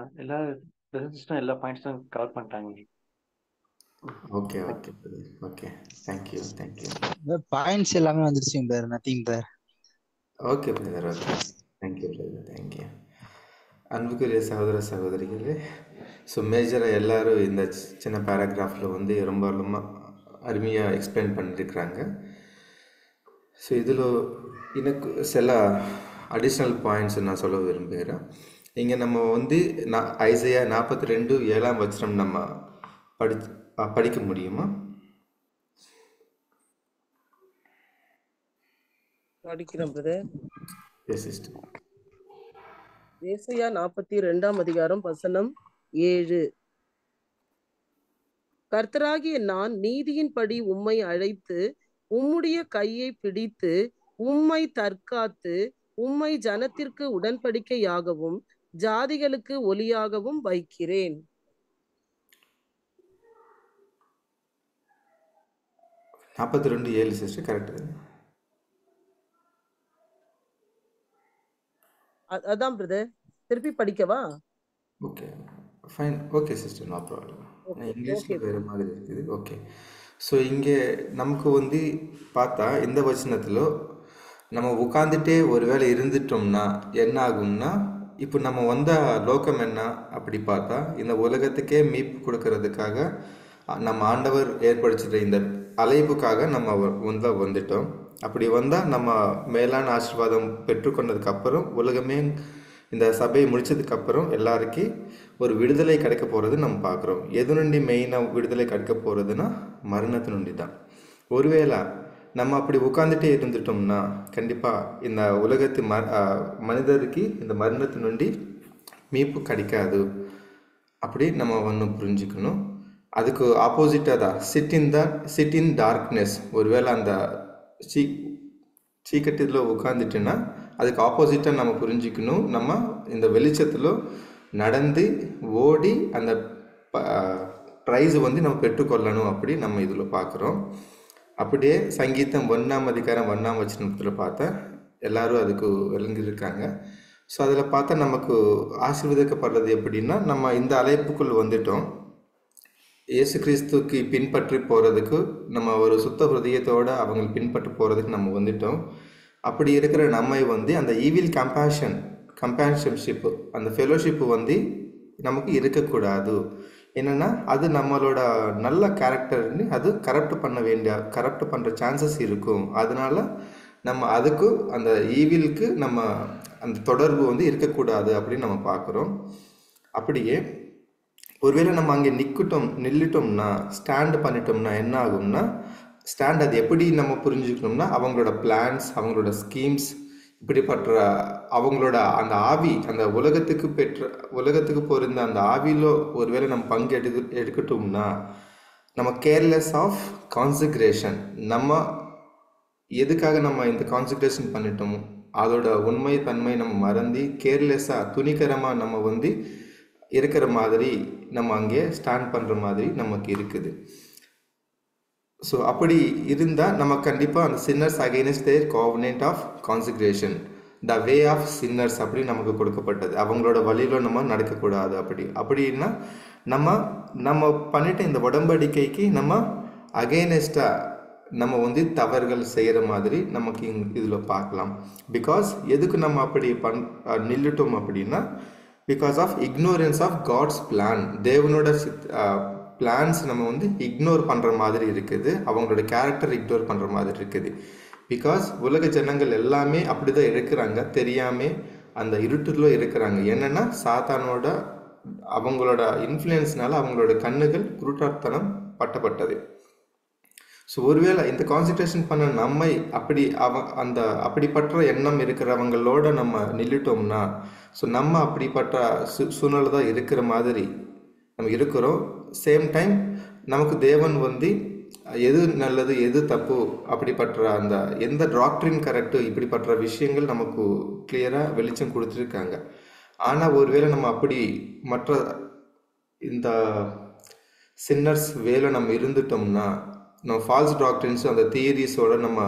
எல்லா பாயிண்ட்ஸும் கவர் பண்ணிட்டாங்க. Okay brother. Okay, thank you. Points எல்லாமே வந்துருச்சு brother. Nothing brother. Okay brother. Okay, thank you brother. Thank you. அன்புக்குரிய சகோதர சகோதரிகளே, ஸோ மேஜராக எல்லாரும் இந்த சின்ன பேராகிராஃபில் வந்து ரொம்ப ரொம்ப அருமையாக எக்ஸ்பிளைன் பண்ணியிருக்கிறாங்க. ஸோ இதில் எனக்கு சில அடிஷ்னல் பாயிண்ட்ஸ் நான் சொல்ல விரும்புகிறேன். இங்கே நம்ம வந்து ஐசையா 42:7 நம்ம படிக்க முடியுமா? படிக்கிறேன் பிரதர். Yes sister. ஏசாயா 42:7. கர்த்தராகிய நான் நீதியின்படி உம்மை அழைத்து உம்முடைய கையை பிடித்து உம்மை தற்காத்து உம்மை ஜனத்திற்கு உடன்படிக்கையாகவும் ஜாதிகளுக்கு ஒளியாகவும் வைக்கிறேன். 42:7 சிஸ்டர், கரெக்ட்? அதான் பிரதர், திருப்பி படிக்கவா? Okay, fine. Okay sister, no problem. இங்கிலீஷில் வேறு மாதிரி இருக்குது. ஓகே, ஸோ இங்கே நமக்கு வந்து பார்த்தா இந்த வசனத்தில் நம்ம உட்காந்துட்டே ஒரு வேளை இருந்துட்டோம்னா என்ன ஆகும்னா, இப்போ நம்ம வந்த லோகம் என்ன அப்படி பார்த்தா இந்த உலகத்துக்கே மீட்பு கொடுக்கறதுக்காக நம்ம ஆண்டவர் ஏற்படுத்திட்ட இந்த அழைப்புக்காக நம்ம வந்துட்டோம். அப்படி வந்தால் நம்ம மேலான ஆசீர்வாதம் பெற்றுக்கொண்டதுக்கப்புறம் உலகமே இந்த சபையை முடிச்சதுக்கப்புறம் எல்லாருக்கும் ஒரு விடுதலை கிடைக்க போகிறது நம்ம பார்க்குறோம். எது நொண்டி மெயினாக விடுதலை கிடைக்க போகிறதுனா மரணத்து நொண்டி தான். ஒருவேளை நம்ம அப்படி உட்காந்துட்டே இருந்துட்டோம்னா கண்டிப்பாக இந்த உலகத்து மனிதருக்கு இந்த மரணத்து நொண்டி மீட்பு கிடைக்காது. அப்படி நம்ம ஒன்று புரிஞ்சுக்கணும். அதுக்கு ஆப்போசிட்டாக தான் சிட் இன் டார்க்னஸ். ஒருவேளை அந்த சீக்கட்டில் உட்காந்துட்டுன்னா அதுக்கு ஆப்போசிட்டாக நம்ம புரிஞ்சுக்கணும், நம்ம இந்த வெளிச்சத்தில் நடந்து ஓடி அந்த ப்ரைஸ் வந்து நம்ம பெற்றுக்கொள்ளணும் அப்படி நம்ம இதில் பார்க்குறோம். அப்படியே சங்கீதம் 1ஆம் அதிகாரம் 1ஆம் வசனத்தில் பார்த்தா எல்லாரும் அதுக்கு விளங்கியிருக்காங்க. ஸோ அதில் பார்த்தா நமக்கு ஆசீர்வதிக்கப்படுறது எப்படின்னா, நம்ம இந்த அழைப்புக்குள் வந்துட்டோம். இயேசு கிறிஸ்துக்கு பின்பற்றி போகிறதுக்கு நம்ம ஒரு சுத்த ஹிருதயத்தோடு அவங்க பின்பற்றி போகிறதுக்கு நம்ம வந்துட்டோம். அப்படி இருக்கிற நம்மை வந்து அந்த ஈவில் கம்பேன்ஷன்ஷிப்பு, அந்த ஃபெலோஷிப்பு வந்து நமக்கு இருக்கக்கூடாது. என்னென்னா அது நம்மளோட நல்ல கேரக்டர்னு அது கரப்ட் பண்ணுற சான்சஸ் இருக்கும். அதனால நம்ம அதுக்கு அந்த ஈவிலுக்கு நம்ம அந்த தொடர்பு வந்து இருக்கக்கூடாது அப்படின்னு நம்ம பார்க்குறோம். அப்படியே ஒருவேளை நம்ம அங்கே நில்லிட்டோம்னா ஸ்டாண்ட் பண்ணிட்டோம்னா என்ன ஆகும்னா, ஸ்டாண்ட் அது எப்படி நம்ம புரிஞ்சுக்கணும்னா, அவங்களோட பிளான்ஸ், அவங்களோட ஸ்கீம்ஸ், இப்படிப்பட்ட அவங்களோட அந்த ஆவி, அந்த உலகத்துக்கு போயிருந்த அந்த ஆவியில் ஒருவேளை நம்ம பங்கு எடுக்கட்டோம்னா, நம்ம கேர்லெஸ் ஆஃப் கான்செக்ரேஷன், நம்ம எதுக்காக நம்ம இந்த கான்செக்ரேஷன் பண்ணிட்டோமோ அதோட உண்மை தன்மை நம்ம மறந்து கேர்லெஸ்ஸாக துணிகரமாக நம்ம வந்து இருக்கிற மாதிரி நம்ம அங்கே ஸ்டாண்ட் பண்ணுற மாதிரி நமக்கு இருக்குது. ஸோ அப்படி இருந்தால் நம்ம கண்டிப்பாக அந்த sinners against their covenant of consecration, the way of sinners அப்படி நமக்கு கொடுக்கப்பட்டது. அவங்களோட வழியில் நம்ம நடக்கக்கூடாது. அப்படின்னா நம்ம பண்ணிட்ட இந்த உடன்படிக்கைக்கு நம்ம அகெயின்ஸ்டாக நம்ம வந்து தவறுகள் செய்கிற மாதிரி நமக்கு இதில் பார்க்கலாம். பிகாஸ் எதுக்கு நம்ம அப்படி நில்லிட்டோம் அப்படின்னா, because of ignorance of God's plan. தேவனோட பிளான்ஸ் நம்ம வந்து இக்னோர் பண்ணுற மாதிரி இருக்குது, அவங்களோட கேரக்டர் இக்னோர் பண்ணுற மாதிரி இருக்குது. பிகாஸ் உலக ஜனங்கள் எல்லாமே அப்படி தான் இருக்கிறாங்க, தெரியாமல் அந்த இருட்டில் இருக்கிறாங்க. என்னென்னா சாத்தானோட அவங்களோட இன்ஃப்ளூயன்ஸ்னால அவங்களோட கண்ணுகள் குருட்டாத்தனம் பட்டப்பட்டது. ஸோ ஒருவேளை இந்த கான்சன்ட்ரேஷன் பண்ண நம்மை அப்படிப்பட்ட எண்ணம் இருக்கிறவங்களோட நம்ம நில்லிட்டோம்னா, ஸோ நம்ம அப்படிப்பட்ட சூழ்நிலை தான் இருக்கிற மாதிரி நம்ம இருக்கிறோம். சேம் டைம் நமக்கு தேவன் வந்து எது நல்லது எது தப்பு அப்படிப்பட்ட அந்த எந்த டாக்டரின் கரெக்டு இப்படிப்பட்ட விஷயங்கள் நமக்கு கிளியராக வெளிச்சம் கொடுத்துருக்காங்க. ஆனால் ஒருவேளை நம்ம அப்படி மற்ற இந்த சின்னர்ஸ் வேலை நம்ம இருந்துட்டோம்னா, நம்ம ஃபால்ஸ் டாக்டரின்ஸ் அந்த தியரிஸோட நம்ம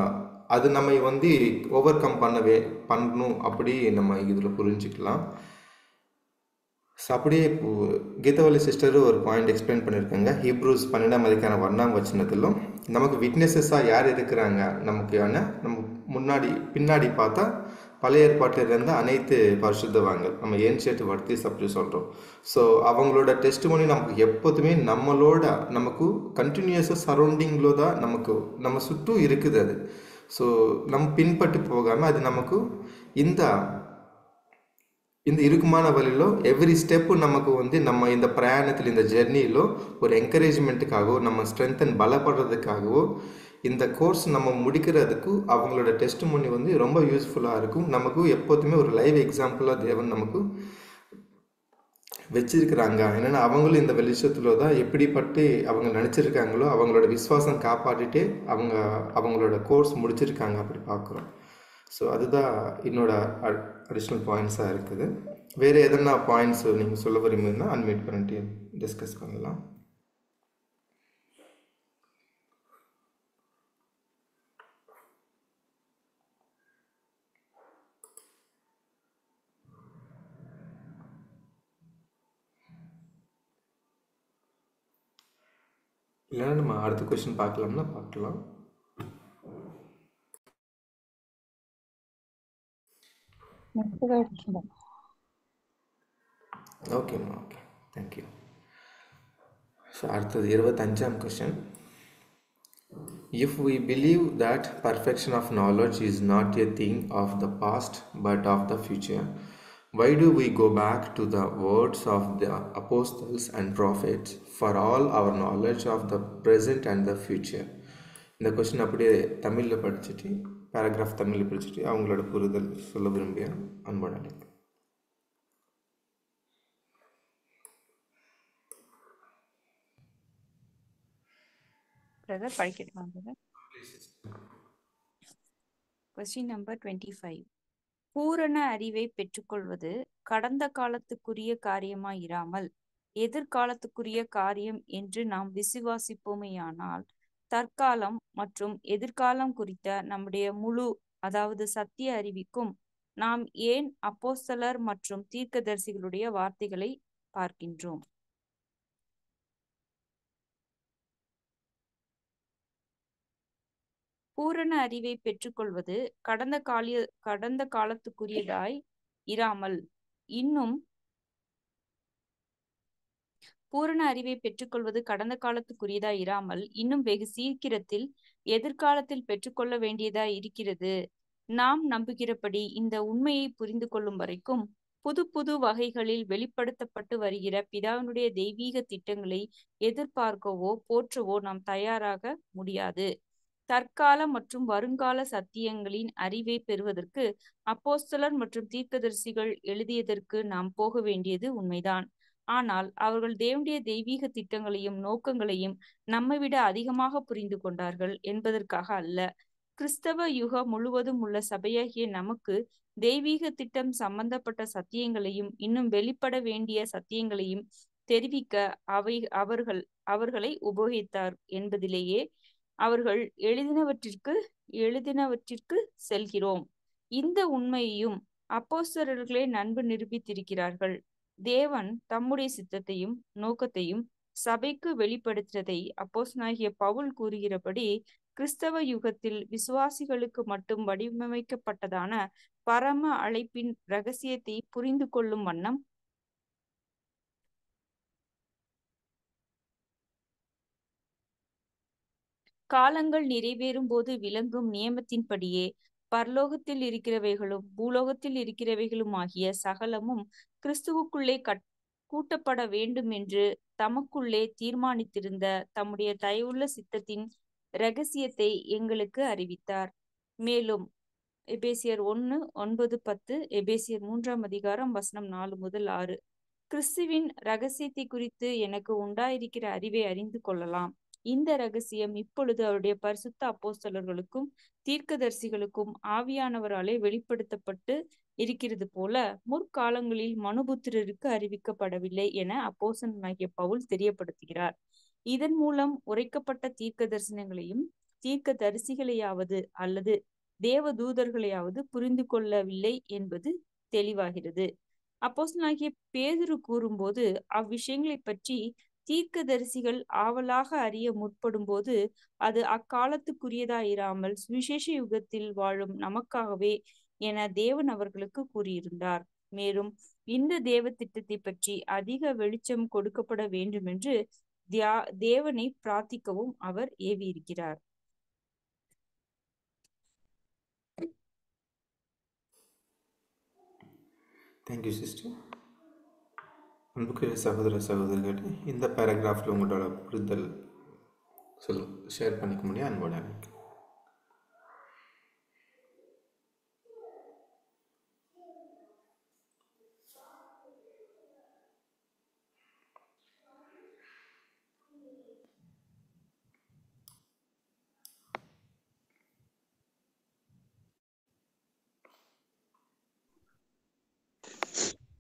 வந்து ஓவர் கம் பண்ணணும் அப்படி நம்ம இதில் புரிஞ்சுக்கலாம். ஸோ அப்படியே கீதாவளி சிஸ்டர் ஒரு பாயிண்ட் எக்ஸ்பிளைன் பண்ணியிருக்காங்க. ஹீப்ரூஸ் 12ஆம் அதிகாரம் 1ஆம் வசனத்திலும் நமக்கு விட்னஸஸாக யார் இருக்கிறாங்க, நம்ம பின்னாடி பார்த்தா பழைய ஏற்பாட்டில் இருந்த அனைத்து பரிசுத்தவான்கள், நம்ம ஏன்ஷியன்ட் வர்த்திஸ் அப்படி சொல்கிறோம். ஸோ அவங்களோட டெஸ்டிமோனி நமக்கு எப்போதுமே நமக்கு கண்டினியூஸாக சரௌண்டிங்கில் தான் நம்ம சுற்றும் இருக்குது. அது ஸோ நம்ம பின்பற்றி போகாமல் அது நமக்கு இந்த இறுக்கமான வழியிலோ எவ்ரி ஸ்டெப்பு நமக்கு வந்து நம்ம இந்த பிரயாணத்தில் இந்த ஜெர்னியிலோ ஒரு என்கரேஜ்மெண்ட்டுக்காகவோ நம்ம ஸ்ட்ரென்தன் பலப்படுறதுக்காகவோ இந்த கோர்ஸ் நம்ம முடிக்கிறதுக்கு அவங்களோட டெஸ்டிமோனி வந்து ரொம்ப யூஸ்ஃபுல்லாக இருக்கும். நமக்கு எப்போதுமே ஒரு லைவ் எக்ஸாம்பிளாக தேவன் நமக்கு வச்சிருக்கிறாங்க. என்னென்னா அவங்களும் இந்த வெளிச்சத்தில் தான் எப்படிப்பட்டு அவங்க நினச்சிருக்காங்களோ அவங்களோட விசுவாசம் காப்பாற்றிட்டு அவங்களோட கோர்ஸ் முடிச்சிருக்காங்க அப்படி பார்க்குறோம். ஸோ அதுதான் என்னோட அடிஷ்னல் பாயிண்ட்ஸாக இருக்குது. வேறு எதனா பாயிண்ட்ஸ் நீங்கள் சொல்ல விரும்புங்கன்னா அன்மியூட் பண்ணிட்டு டிஸ்கஸ் பண்ணலாம். இல்லைன்னா நம்ம அடுத்த கொஸ்டின் பார்க்கலாம்னா பார்க்கலாம். ஓகேம்மா, ஓகே, தேங்க்யூ. ஸோ அடுத்தது 25ஆம் question. If we believe that perfection of knowledge is not a thing of the past but of the future, why do we go back to the words of the apostles and prophets for all our knowledge of the present and the future? இந்த question அப்படியே தமிழில் படிச்சுட்டு paragraph தமிழில் படிச்சுட்டு அவங்களோட புரிதல் சொல்ல விரும்பிய அன்போட அழைப்பு. பிரதர் படிக்கட்டுமா பிரதர்? Question number 25. பூரண அறிவை பெற்றுக்கொள்வது கடந்த காலத்துக்குரிய காரியமாயிராமல் எதிர்காலத்துக்குரிய காரியம் என்று நாம் விசுவாசிப்போமேயானால் தற்காலம் மற்றும் எதிர்காலம் குறித்த நம்முடைய முழு அதாவது சத்திய அறிவிக்கும் நாம் ஏன் அப்போஸ்தலர் மற்றும் தீர்க்கதரிசிகளுடைய வார்த்தைகளை பார்க்கின்றோம். பூரண அறிவை பெற்றுக்கொள்வது கடந்த காலத்துக்குரியதாய் இராமல் இன்னும் பூரண அறிவை பெற்றுக்கொள்வது கடந்த காலத்துக்குரியதாய் இராமல் இன்னும் வெகு சீக்கிரத்தில் எதிர்காலத்தில் பெற்றுக்கொள்ள வேண்டியதாய் இருக்கிறது. நாம் நம்புகிறபடி இந்த உண்மையை புரிந்து கொள்ளும் வரைக்கும் புது புது வகைகளில் வெளிப்படுத்தப்பட்டு வருகிற பிதாவினுடைய தெய்வீக திட்டங்களை எதிர்பார்க்கவோ போற்றவோ நாம் தயாராக முடியாது. தற்கால மற்றும் வருங்கால சத்தியங்களின் அறிவை பெறுவதற்கு அப்போஸ்தலர் மற்றும் தீர்க்கதரிசிகள் எழுதியதற்கு நாம் போக வேண்டியது உண்மைதான். ஆனால் அவர்கள் தேவனுடைய தெய்வீக திட்டங்களையும் நோக்கங்களையும் நம்மை விட அதிகமாக புரிந்து கொண்டார்கள் என்பதற்காக அல்ல. கிறிஸ்தவ யுகம் முழுவதும் உள்ள சபையாகிய நமக்கு தெய்வீக திட்டம் சம்பந்தப்பட்ட சத்தியங்களையும் இன்னும் வெளிப்பட வேண்டிய சத்தியங்களையும் தெரிவிக்க அவர்களை உபயோகித்தார் என்பதிலேயே அவர்கள் எழுதினவற்றிற்கு செல்கிறோம். இந்த உண்மையையும் அப்போஸ்தலர்களே நன்கு நிரூபித்திருக்கிறார்கள். தேவன் தம்முடைய சித்தத்தையும் நோக்கத்தையும் சபைக்கு வெளிப்படுத்தினதை அப்போஸ்தலனாகிய பவுல் கூறுகிறபடி கிறிஸ்தவ யுகத்தில் விசுவாசிகளுக்கு மட்டும் வடிவமைக்கப்பட்டதான பரம அழைப்பின் இரகசியத்தை புரிந்து கொள்ளும் வண்ணம் காலங்கள் நிறைவேறும் போது விளங்கும் நியமத்தின்படியே பரலோகத்தில் இருக்கிறவைகளும் பூலோகத்தில் இருக்கிறவைகளும் ஆகிய சகலமும் கிறிஸ்துவுக்குள்ளே கூட்டப்பட வேண்டும் என்று தமக்குள்ளே தீர்மானித்திருந்த தம்முடைய தயவுள்ள சித்தத்தின் இரகசியத்தை எங்களுக்கு அறிவித்தார். மேலும் எபேசியர் 1:9-10, எபேசியர் 3:4-6 கிறிஸ்துவின் இரகசியத்தை குறித்து எனக்கு உண்டாயிருக்கிற அறிவை அறிந்து கொள்ளலாம். இந்த இரகசியம் இப்பொழுது அவருடைய பரிசுத்த அப்போஸ்தலர்களுக்கும் தீர்க்கதரிசிகளுக்கும் ஆவியானவராலே வெளிப்படுத்தப்பட்டு இருக்கிறது போல முற்காலங்களில் மனுபுத்திரருக்கு அறிவிக்கப்படவில்லை என அப்போஸ்தலனாகிய பவுல் தெரியப்படுத்துகிறார். இதன் மூலம் உரைக்கப்பட்ட தீர்க்க தரிசனங்களையும் தீர்க்க தரிசிகளையாவது அல்லது தேவ தூதர்களையாவது புரிந்து கொள்ளவில்லை என்பது தெளிவாகிறது. அப்போஸ்தலனாகிய பேதுரு கூறும்போது அவ்விஷயங்களை பற்றி தீர்க்கதரிசிகள் ஆவலாக அறிய முற்படும் போது அது அக்காலத்துக்குரியதாயிராமல் சுவிசேஷ யுகத்தில் வாழும் நமக்காகவே என தேவன் அவர்களுக்கு கூறியிருந்தார். மேலும் இந்த தேவ திட்டத்தை பற்றி அதிக வெளிச்சம் கொடுக்கப்பட வேண்டும் என்று தேவனை பிரார்த்திக்கவும் அவர் ஏவியிருக்கிறார். Thank you sister. அன்புக்குரிய சகோதர சகோதரிகளே, இந்த பேராகிராஃபில் உங்களோட புரிதல் ஷேர் பண்ணிக்க முடியும் அன்போட எனக்கு.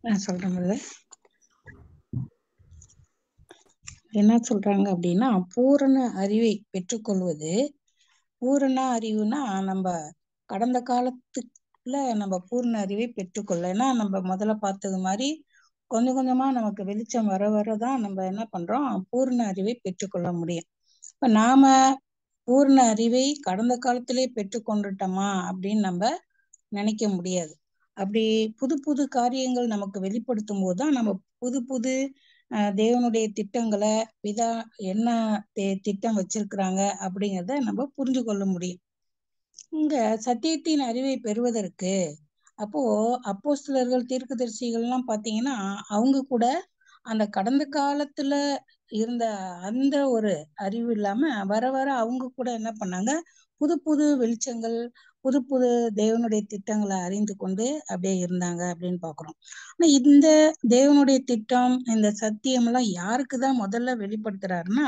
நான் சொல்றேன். என்ன சொல்றாங்க அப்படின்னா, பூரண அறிவை பெற்றுக்கொள்வது, பூரண அறிவுனா நம்ம கடந்த காலத்துக்குள்ள நம்ம பூரண அறிவை பெற்றுக்கொள்ள, ஏன்னா நம்ம முதல்ல பார்த்தது மாதிரி கொஞ்சம் கொஞ்சமா நமக்கு வெளிச்சம் வர வரதான் நம்ம என்ன பண்றோம், பூரண அறிவை பெற்றுக்கொள்ள முடியும். இப்ப நாம பூரண அறிவை கடந்த காலத்திலே பெற்றுக்கொண்டுட்டோமா அப்படின்னு நம்ம நினைக்க முடியாது. அப்படி புது புது காரியங்கள் நமக்கு வெளிப்படுத்தும் போதுதான் நம்ம புது புது தேவனுடைய திட்டங்களை என்ன திட்டம் வச்சிருக்கிறாங்க அப்படிங்கிறத நம்ம புரிஞ்சு கொள்ள முடியும். இங்க சத்தியத்தின் அறிவை பெறுவதற்கு அப்போ அப்போஸ்தலர்கள் தீர்க்கதரிசிகள்லாம் பாத்தீங்கன்னா அவங்க கூட அந்த கடந்த காலத்துல இருந்த அந்த ஒரு அறிவு இல்லாம வர வர அவங்க கூட என்ன பண்ணாங்க, புது புது வெளிச்சங்கள், புது புது தேவனுடைய திட்டங்களை அறிந்து கொண்டு அப்படியே இருந்தாங்க அப்படின்னு பாக்குறோம். ஆனா இந்த தேவனுடைய திட்டம், இந்த சத்தியம் எல்லாம் யாருக்குதான் முதல்ல வெளிப்படுத்துறாருன்னா,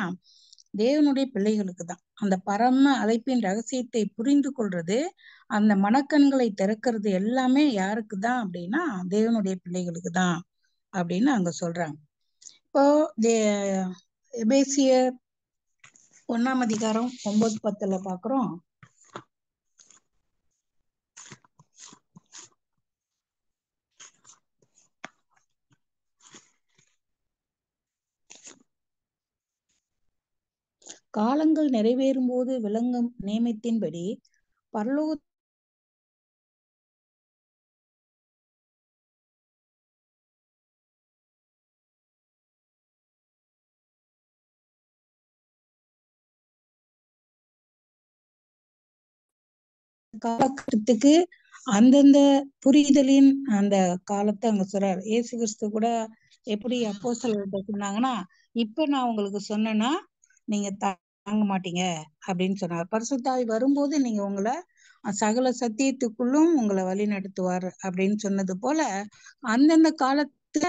தேவனுடைய பிள்ளைகளுக்கு தான். அந்த பரம அழைப்பின் ரகசியத்தை புரிந்து கொள்றது, அந்த மனக்கண்களை திறக்கிறது எல்லாமே யாருக்கு தான் அப்படின்னா தேவனுடைய பிள்ளைகளுக்கு தான் அப்படின்னு அங்க சொல்றாங்க. இப்போ எபேசியர் 1 அதிகாரம் 9-10 பாக்குறோம். காலங்கள் நிறைவேறும் போது விளங்கும் நியமத்தின்படி பரலோக காலகட்டத்துக்கு அந்தந்த புரிதலின் அந்த காலத்தை அங்க சொல்றாரு. இயேசு கிறிஸ்து கூட எப்படி அப்போஸ்தலர்கிட்ட சொன்னாங்கன்னா, இப்ப நான் உங்களுக்கு சொன்னேன்னா நீங்க தாங்க மாட்டீங்க அப்படின்னு சொன்னார். பரிசுத்த ஆவி வரும்போது நீங்க உங்களை சகல சத்தியத்துக்குள்ளும் உங்களை வழி நடத்துவார் அப்படின்னு சொன்னது போல அந்தந்த காலத்துல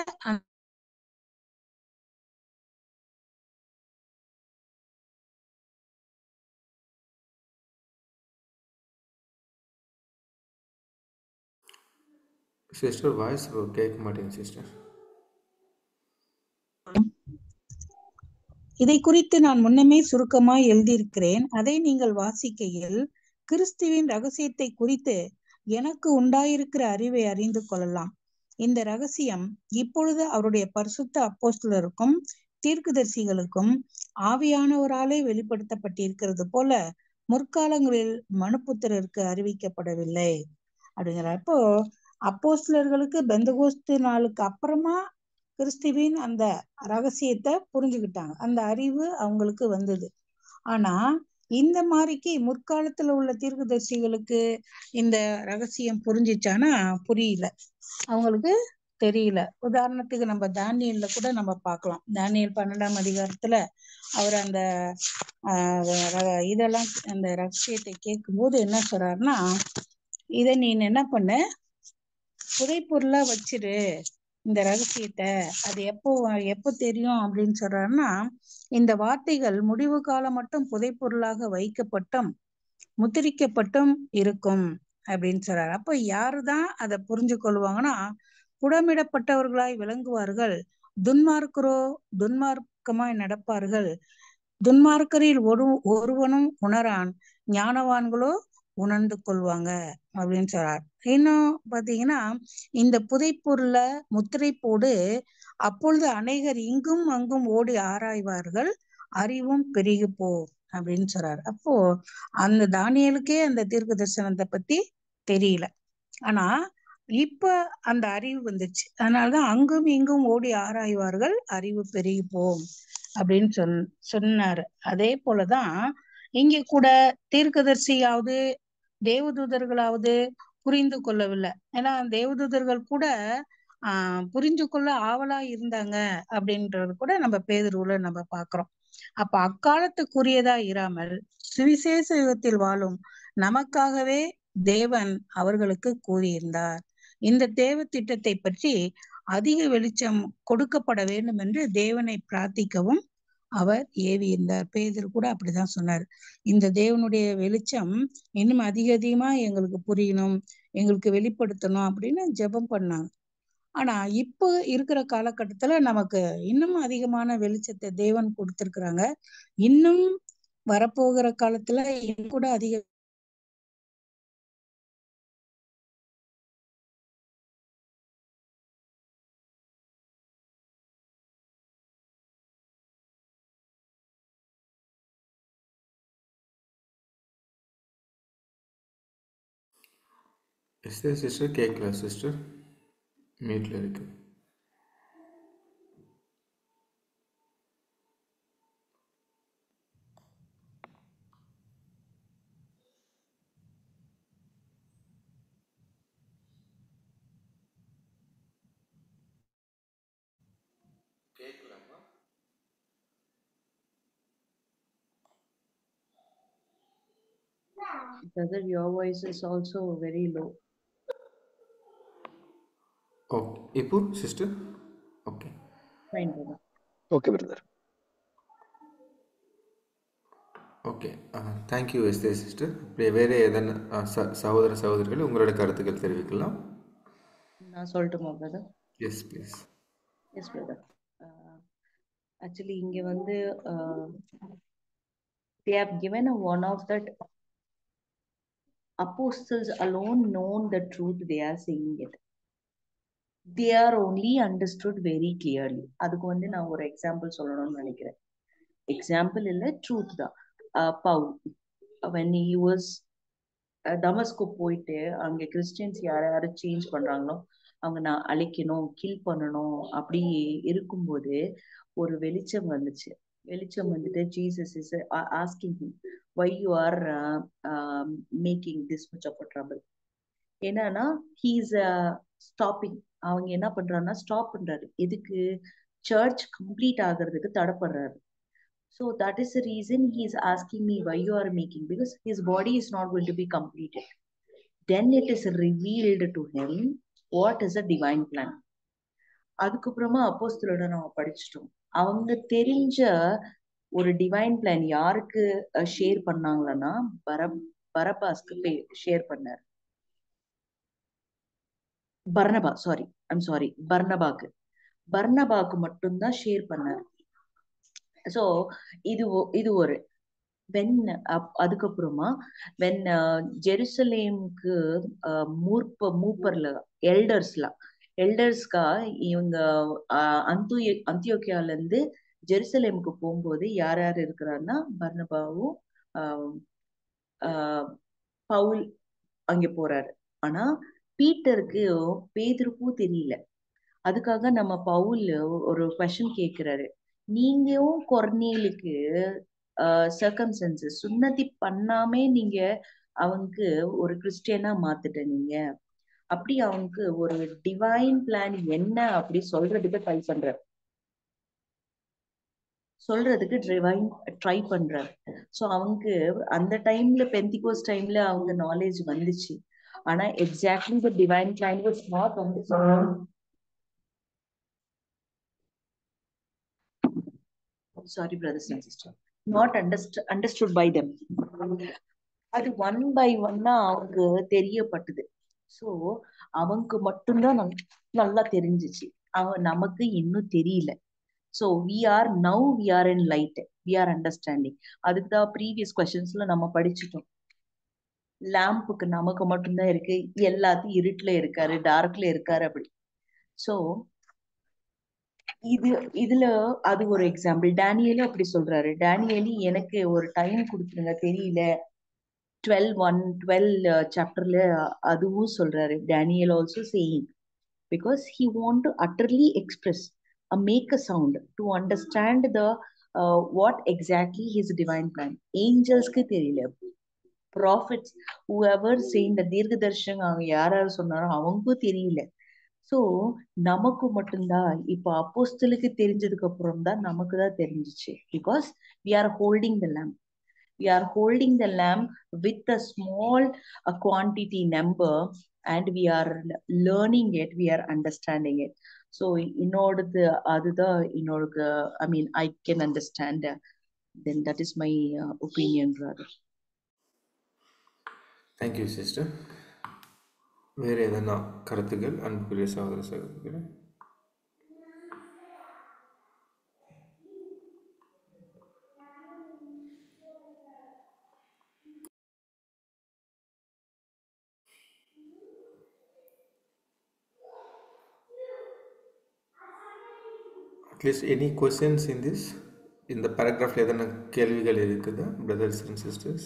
சிஸ்டர் வாய்ஸ் கேட்க மாட்டேங்குது சிஸ்டர். இதை குறித்து நான் முன்னமே சுருக்கமாய் எழுதியிருக்கிறேன். அதை நீங்கள் வாசிக்கையில் கிறிஸ்துவின் ரகசியத்தை குறித்து எனக்கு உண்டாயிருக்கிற அறிவை அறிந்து கொள்ளலாம். இந்த ரகசியம் இப்பொழுது அவருடைய பரிசுத்த அப்போஸ்தலருக்கும் தீர்க்கதரிசிகளுக்கும் ஆவியானவராலே வெளிப்படுத்தப்பட்டிருக்கிறது போல முற்காலங்களில் மனுபுத்திரருக்கு அறிவிக்கப்படவில்லை அப்படிங்கிறார். அப்போ அப்போஸ்தலர்களுக்கு பெந்தகோஸ்து நாளுக்கு அப்புறமா கிறிஸ்துவின் அந்த ரகசியத்தை புரிஞ்சுக்கிட்டாங்க, அந்த அறிவு அவங்களுக்கு வந்தது. ஆனா இந்த மாதிரிக்கு முற்காலத்துல உள்ள தீர்க்கதரிசிகளுக்கு இந்த ரகசியம் புரிஞ்சிச்சானா புரியல, அவங்களுக்கு தெரியல. உதாரணத்துக்கு நம்ம தானியேல்ல கூட நம்ம பார்க்கலாம். தானியேல் 12ஆம் அதிகாரத்துல அவர் அந்த இதெல்லாம் அந்த ரகசியத்தை கேட்கும் போது என்ன சொல்றாருன்னா, இதை நீ என்ன பண்ண, புதைப்பொருளா வச்சிரு இந்த ரகசியத்தை, அது எப்போ தெரியும் அப்படின்னு சொல்றாருன்னா, இந்த வார்த்தைகள் முடிவு காலம் மட்டும் புதைப்பொருளாக வைக்கப்பட்டும் முத்திரிக்கப்பட்டும் இருக்கும் அப்படின்னு சொல்றாரு. அப்ப யாருதான் அதை புரிஞ்சு கொள்வாங்கன்னா, புடமிடப்பட்டவர்களாய் விளங்குவார்கள், துன்மார்க்கமாய் நடப்பார்கள், துன்மார்க்கரில் ஒருவனும் உணரான், ஞானவான்களோ உணர்ந்து கொள்வாங்க அப்படின்னு சொல்றார். இன்னும் பாத்தீங்கன்னா, இந்த புதைப்பொருள முத்திரை போடு, அப்பொழுது அநேகர் இங்கும் அங்கும் ஓடி ஆராய்வார்கள், அறிவும் பெருகி போ அப்படின்னு சொல்றாரு. அப்போ அந்த தானியேலுக்கே அந்த தீர்க்க தரிசனத்தை பத்தி தெரியல, ஆனா இப்ப அந்த அறிவு வந்துச்சு. அதனாலதான் அங்கும் இங்கும் ஓடி ஆராய்வார்கள், அறிவு பெருகி போம் அப்படின்னு சொன்னாரு. அதே போலதான் இங்க கூட தீர்க்கதரிசியாவது தேவதூதர்களாவது புரிந்து கொள்ளவில்லை. ஏன்னா தேவதூதர்கள் கூட புரிஞ்சு கொள்ள ஆவலா இருந்தாங்க அப்படின்றது கூட நம்ம பேதுருவுல நம்ம பாக்குறோம். அப்ப அக்காலத்துக்குரியதா இராமல் சுவிசேஷ யுகத்தில் வாழும் நமக்காகவே தேவன் அவர்களுக்கு கூறியிருந்தார். இந்த தேவ திட்டத்தை பற்றி அதிக வெளிச்சம் கொடுக்கப்பட வேண்டும் என்று தேவனை பிரார்த்திக்கவும் அவர் ஏவியிருந்தார். பேதுரு கூட அப்படிதான் சொன்னார், இந்த தேவனுடைய வெளிச்சம் இன்னும் அதிகமா எங்களுக்கு புரியணும், எங்களுக்கு வெளிப்படுத்தணும் அப்படின்னு ஜெபம் பண்ணாங்க. ஆனா இப்போ இருக்கிற காலகட்டத்துல நமக்கு இன்னும் அதிகமான வெளிச்சத்தை தேவன் கொடுத்திருக்கிறாங்க. இன்னும் வரப்போகிற காலத்துல இன்னும் கூட அதிக சிஸ்டர் கேட்கல சிஸ்டர், மியூட்ல இருக்கு. கேட்கலாமா? Brother, your voice is also very low. Oh, இப்போ sister okay Fine, brother. Okay brother. Okay, thank you Esther sister. இப்படி வேறு எதனா சகோதர சகோதரிகள் உங்களோட கருத்துக்கள் தெரிவிக்கலாம். நான் சொல்லட்டுமா brother? Yes please. Yes brother. Actually இங்க வந்து they have given a one of that apostles alone known the truth, they are saying it. They are only understood very clearly. அதுக்கு வந்து நான் ஒரு எக்ஸாம்பிள் சொல்லணும்னு நினைக்கிறேன். எக்ஸாம்பிள் இல்ல, ட்ரூத் தான். பவுல் when he was டமஸ்கு போயிட்டு அங்க கிறிஸ்டியன்ஸ் யார் சேஞ்ச் பண்றாங்களோ அவங்க நான் அழிக்கணும், கில் பண்ணணும் அப்படி இருக்கும்போது ஒரு வெளிச்சம் வந்துச்சு. வெளிச்சம் வந்துட்டு Jesus is asking him why you are making this much of a trouble. என்னன்னா ஹீஸ் ஸ்டாப்பிங். அவங்க என்ன பண்றாங்கன்னா ஸ்டாப் பண்றாரு. எதுக்கு? சர்ச் கம்ப்ளீட் ஆகிறதுக்கு தடைப்படுறாரு. So that is the reason he is asking me why you are making, because his body is not going to be completed. Then it is revealed to him what is a divine plan. அதுக்கப்புறமா அப்போஸ்தலரோட நம்ம படிச்சிட்டோம். அவங்க தெரிஞ்ச ஒரு divine plan யாருக்கு share பண்ணாங்களன்னா பரபாஸ்க்கு share பண்ணார். பர்னபாக்கு மட்டும்தான் share பண்ணார். So இது ஒரு வென் அதுக்கப்புறமா வென் ஜெருசலேமுக்கு மூப்பர்ல எல்டர்ஸ்கா இவங்க அந்தியோக்கியால இருந்து ஜெருசலேமுக்கு போகும்போது யார் யார் இருக்கிறாருன்னா பர்னபாவும் பவுல் அங்க போறாரு. ஆனா பேதுருக்கும் தெரியல. அதுக்காக நம்ம பவுல் ஒரு கொஸ்டின் கேட்கிறாரு, நீங்களும் கொர்நேலுக்கு சர்க்கம்ஸ்டன்சஸ் சுன்னதி பண்ணாமே நீங்க அவனுக்கு ஒரு கிறிஸ்டியனா மாத்திட்ட நீங்க, அப்படி அவனுக்கு ஒரு டிவைன் பிளான் என்ன அப்படி சொல்றதுக்கு ட்ரை பண்றாரு. சோ அவனுக்கு அந்த டைம்ல பெந்திகோஸ் டைம்ல அவங்க நாலேஜ் வந்துச்சு. ஆனா exactly the divine plan was not understood by them. அது ஒன் பை ஒன்னா அவங்க தெரியப்பட்டது. சோ அவங்க மட்டும்தான் நல்லா தெரிஞ்சிச்சு, நமக்கு இன்னும் தெரியல. So we are in light, we are understanding. அதுக்கு தான் ப்ரீவியஸ் கொஸ்டின்ஸ்ல நம்ம படிச்சுட்டோம். லேம்புக்கு நமக்கு மட்டும்தான் இருக்கு, எல்லாத்தையும் இருட்டுல இருக்காரு, டார்க்ல இருக்காரு அப்படி. சோ இதுல அது ஒரு எக்ஸாம்பிள். டேனியலும் அப்படி சொல்றாரு. டேனியலி எனக்கு ஒரு டைம் கொடுத்துருங்க, தெரியல. 12 சாப்டர்ல அதுவும் சொல்றாரு. Daniel also saying, because he want to utterly express, make a sound to understand the what exactly his divine plan. Angelsக்கு தெரியல, prophets whoever saying the தீர்க்கதரிசனம் அவங்க யார் சொன்னாரோ அவங்களுக்கும் தெரியல. சோ நமக்கு மட்டும்தான் இப்ப அப்போஸ்தலுக்கு தெரிஞ்சதுக்கு அப்புறம் தான் நமக்கு தான் தெரிஞ்சிச்சு. Because we are holding the lamp. We are holding the lamp with a small quantity number, and we are learning it, we are understanding it. So I mean I can understand then that is my opinion brother. Thank you sister. வேறு எதனா கருத்துக்கள் அன்புக்குரிய சகோதர சகோதரிகளே? Atleast any questions in this? இந்த paragraphல எதனா கேள்விகள் இருக்குதா brothers and sisters?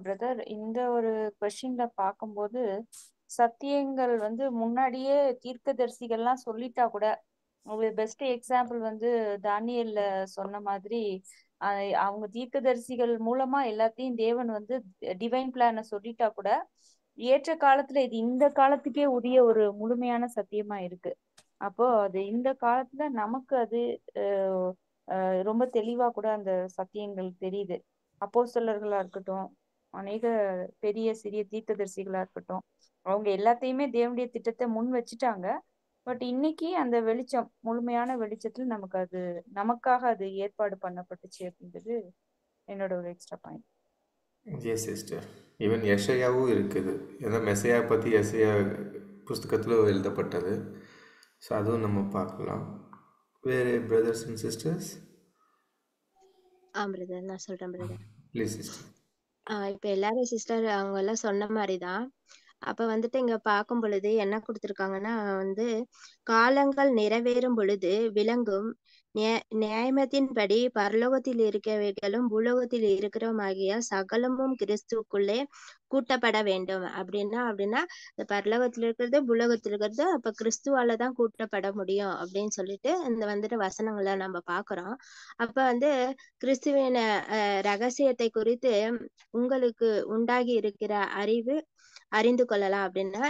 பிரதர், இந்த ஒரு கொஸ்டின்ல பார்க்கும்போது சத்தியங்கள் வந்து முன்னாடியே தீர்க்கதரிசிகள்லாம் சொல்லிட்டா கூட, ஒரு பெஸ்ட் எக்ஸாம்பிள் வந்து தானியேல்ல சொன்ன மாதிரி அவங்க தீர்க்கதரிசிகள் மூலமா எல்லாத்தையும் தேவன் வந்து டிவைன் பிளான சொல்லிட்டா கூட ஏற்ற காலத்துல இது இந்த காலத்துக்கே உரிய ஒரு முழுமையான சத்தியமா இருக்கு. அப்போ அது இந்த காலத்துல நமக்கு அது ரொம்ப தெளிவா கூட அந்த சத்தியங்கள் தெரியுது. அப்போஸ்தலர்களா இருக்கட்டும், அநேக பெரிய சிறிய தீர்க்கதரிசிகளா இருக்கட்டும், அவங்க எல்லாத்தையுமே தேவனுடைய திட்டத்தை முன் வச்சுட்டாங்க. பட் இன்னைக்கு அந்த வெளிச்சம், முழுமையான வெளிச்சத்தில் நமக்காக அது ஏற்பாடு பண்ணப்பட்டுச்சு அப்படின்றது என்னோட ஒரு extra point. Yes sister. Even எஷையாவும் இருக்குது. ஏன்னா மெசையா பற்றி எசையா புஸ்தகத்தில் எழுதப்பட்டது. ஸோ அதுவும் நம்ம பார்க்கலாம். வேறு பிரதர்ஸ் அண்ட் சிஸ்டர்ஸ்? பிரதர் நான் சொல்றேன் பிரதர். Please sister. இப்ப எல்லாரும் சிஸ்டர் அவங்க எல்லாம் சொன்ன மாதிரிதான். அப்ப வந்துட்டு இங்க பார்க்கும் பொழுது என்ன கொடுத்திருக்காங்கன்னா காலங்கள் நிறைவேறும் பொழுது விளங்கும் நியாயத்தின்படி பரலோகத்தில் இருக்கிறவைகளும் பூலோகத்தில் இருக்கிறோமாகிய சகலமும் கிறிஸ்துவுக்குள்ளே கூட்டப்பட வேண்டும். அப்படின்னா இந்த பரலோகத்தில் இருக்கிறது பூலோகத்தில் இருக்கிறது அப்ப கிறிஸ்துவால தான் கூட்டப்பட முடியும் அப்படின்னு சொல்லிட்டு இந்த வந்துட்டு வசனங்களை நம்ம பாக்குறோம். அப்ப கிறிஸ்துவின் ரகசியத்தை குறித்து உங்களுக்கு உண்டாகி இருக்கிற அறிந்து கொள்ளலாம். அப்படின்னா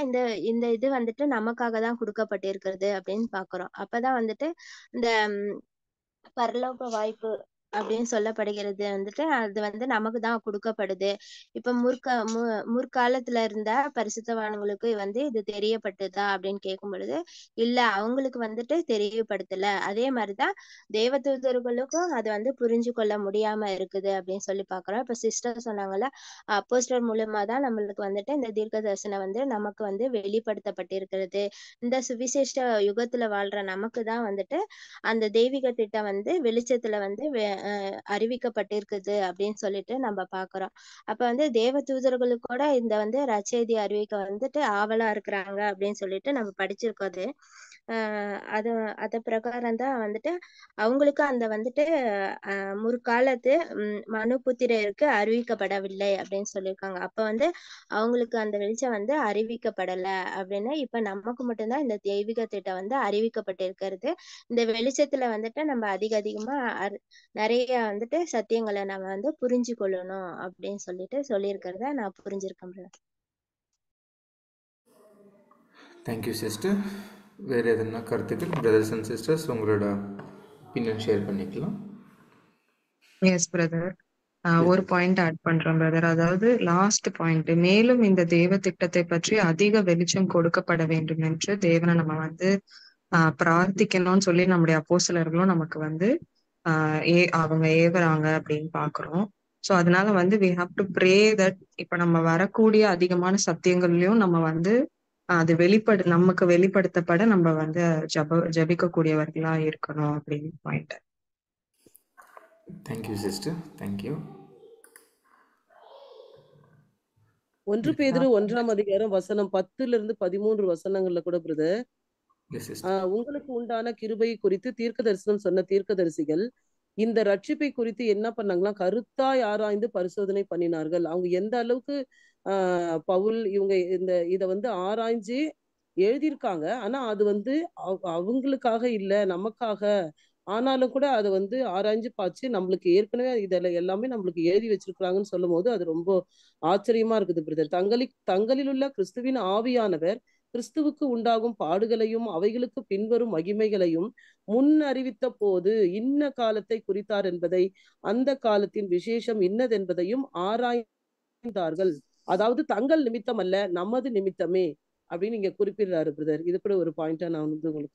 இந்த இது வந்துட்டு நமக்காக தான் கொடுக்கப்பட்டிருக்கிறது அப்படின்னு பாக்குறோம். அப்பதான் வந்துட்டு இந்த பரலோக வாய்ப்பு அப்படின்னு சொல்லப்படுகிறது அது நமக்கு தான் கொடுக்கப்படுது. இப்ப முற்காலத்துல இருந்த பரிசுத்தவான்களுக்கு இது தெரியப்பட்டதா அப்படின்னு கேட்கும் பொழுது இல்ல, அவங்களுக்கு தெரியப்படுத்தல. அதே மாதிரிதான் தேவதூதர்களுக்கும் அது புரிஞ்சு கொள்ள முடியாம இருக்குது அப்படின்னு சொல்லி பாக்குறோம். இப்ப சிஸ்டர் சொன்னாங்கல்ல, அப்போஸ்தலர் மூலமா தான் நம்மளுக்கு இந்த தீர்க்க தரிசனம் நமக்கு வெளிப்படுத்தப்பட்டிருக்கிறது. இந்த சுவிசேஷ யுகத்துல வாழ்ற நமக்கு தான் அந்த தெய்வீக திட்டம் வெளிச்சத்துல அறிவிக்கப்பட்டிருக்குது அப்படின்னு சொல்லிட்டு நம்ம பாக்குறோம். அப்ப தேவ தூதர்களுக்கூட இந்த ரட்செய்தி அறிவிக்க ஆவலா இருக்கிறாங்க அப்படின்னு சொல்லிட்டு நம்ம படிச்சிருக்கோது. அது பிரகாரம் தான் அவங்களுக்கு அந்த முற்காலத்து மனுபுத்திரருக்கு அறிவிக்கப்படவில்லை அப்படின்னு சொல்லியிருக்காங்க. அப்ப அவங்களுக்கு அந்த வெளிச்சம் அறிவிக்கப்படல அப்படின்னு இப்ப நமக்கு மட்டும்தான் இந்த தெய்வீக திட்டம் அறிவிக்கப்பட்டிருக்கிறது. இந்த வெளிச்சத்துல நம்ம அதிகமா நிறைய சத்தியங்களை நம்ம புரிஞ்சு கொள்ளணும் அப்படின்னு சொல்லியிருக்கிறத நான் புரிஞ்சிருக்கேன். Thank you sister. வேறு எதுனா கருத்துக்கள் பிரதர்ஸ் அண்ட் சிஸ்டர்ஸ் உங்களோட ஒப்பீனியன் ஷேர் பண்ணிக்கலாம். எஸ் பிரதர், ஒரு பாயிண்ட் ஆட் பண்றேன் பிரதர். அதாவது லாஸ்ட் பாயிண்ட், மேலும் இந்த தேவ திட்டத்தை பற்றி அதிக வெளிச்சம் கொடுக்கப்பட வேண்டும் என்று தேவனை நம்ம பிரார்த்திக்கணும்னு சொல்லி நம்முடைய அப்போஸ்தலர்களும் நமக்கு அவங்க ஏவுறாங்க அப்படின்னு பாக்குறோம். சோ அதனால we have to pray that இப்ப நம்ம வரக்கூடிய அதிகமான சத்தியங்கள்லயும் நம்ம அது நமக்கு வெளிப்படுத்தப்பட நம்ம ஜபிக்கக்கூடியவர்களா இருக்கணும் அப்படின்னு பாயிண்ட். Thank you sister. தேங்க்யூ. 1 பேதுரு 1ஆம் அதிகாரம் வசனம் 10-13 வசனங்கள்ல கூட பிரதர், உங்களுக்கு உண்டான கிருபை குறித்து தீர்க்க தரிசனம் சொன்ன தீர்க்கதரிசிகள் இந்த ரட்சிப்பை குறித்து என்ன பண்ணாங்களாம், கருத்தாய் ஆராய்ந்து பரிசோதனை பண்ணினார்கள். அவங்க எந்த அளவுக்கு பவுல் இவங்க இத ஆராய்ஞ்சு எழுதியிருக்காங்க. ஆனா அது அவங்களுக்காக இல்ல, நமக்காக. ஆனாலும் கூட அதை ஆராய்ஞ்சு பார்த்து நம்மளுக்கு ஏற்கனவே இதெல்லாம் எல்லாமே நம்மளுக்கு எழுதி வச்சிருக்கிறாங்கன்னு சொல்லும் போது அது ரொம்ப ஆச்சரியமா இருக்குது பிரதர். தங்களில் உள்ள கிறிஸ்துவின் ஆவியானவர் கிறிஸ்துவுக்கு உண்டாகும் பாடுகளையும் அவைகளுக்கு பின்வரும் மகிமைகளையும் முன் அறிவித்த போது இன்ன காலத்தை குறித்தார் என்பதை, அந்த காலத்தின் விசேஷம் இன்னதென்பதையும் ஆராய்ந்தார்கள். அதாவது தங்கள் நிமித்தம் அல்ல, நமது நிமித்தமே அப்படின்னு இங்க குறிப்பிடுறாரு பிரதர். இது கூட ஒரு பாயிண்டா நான் உங்களுக்கு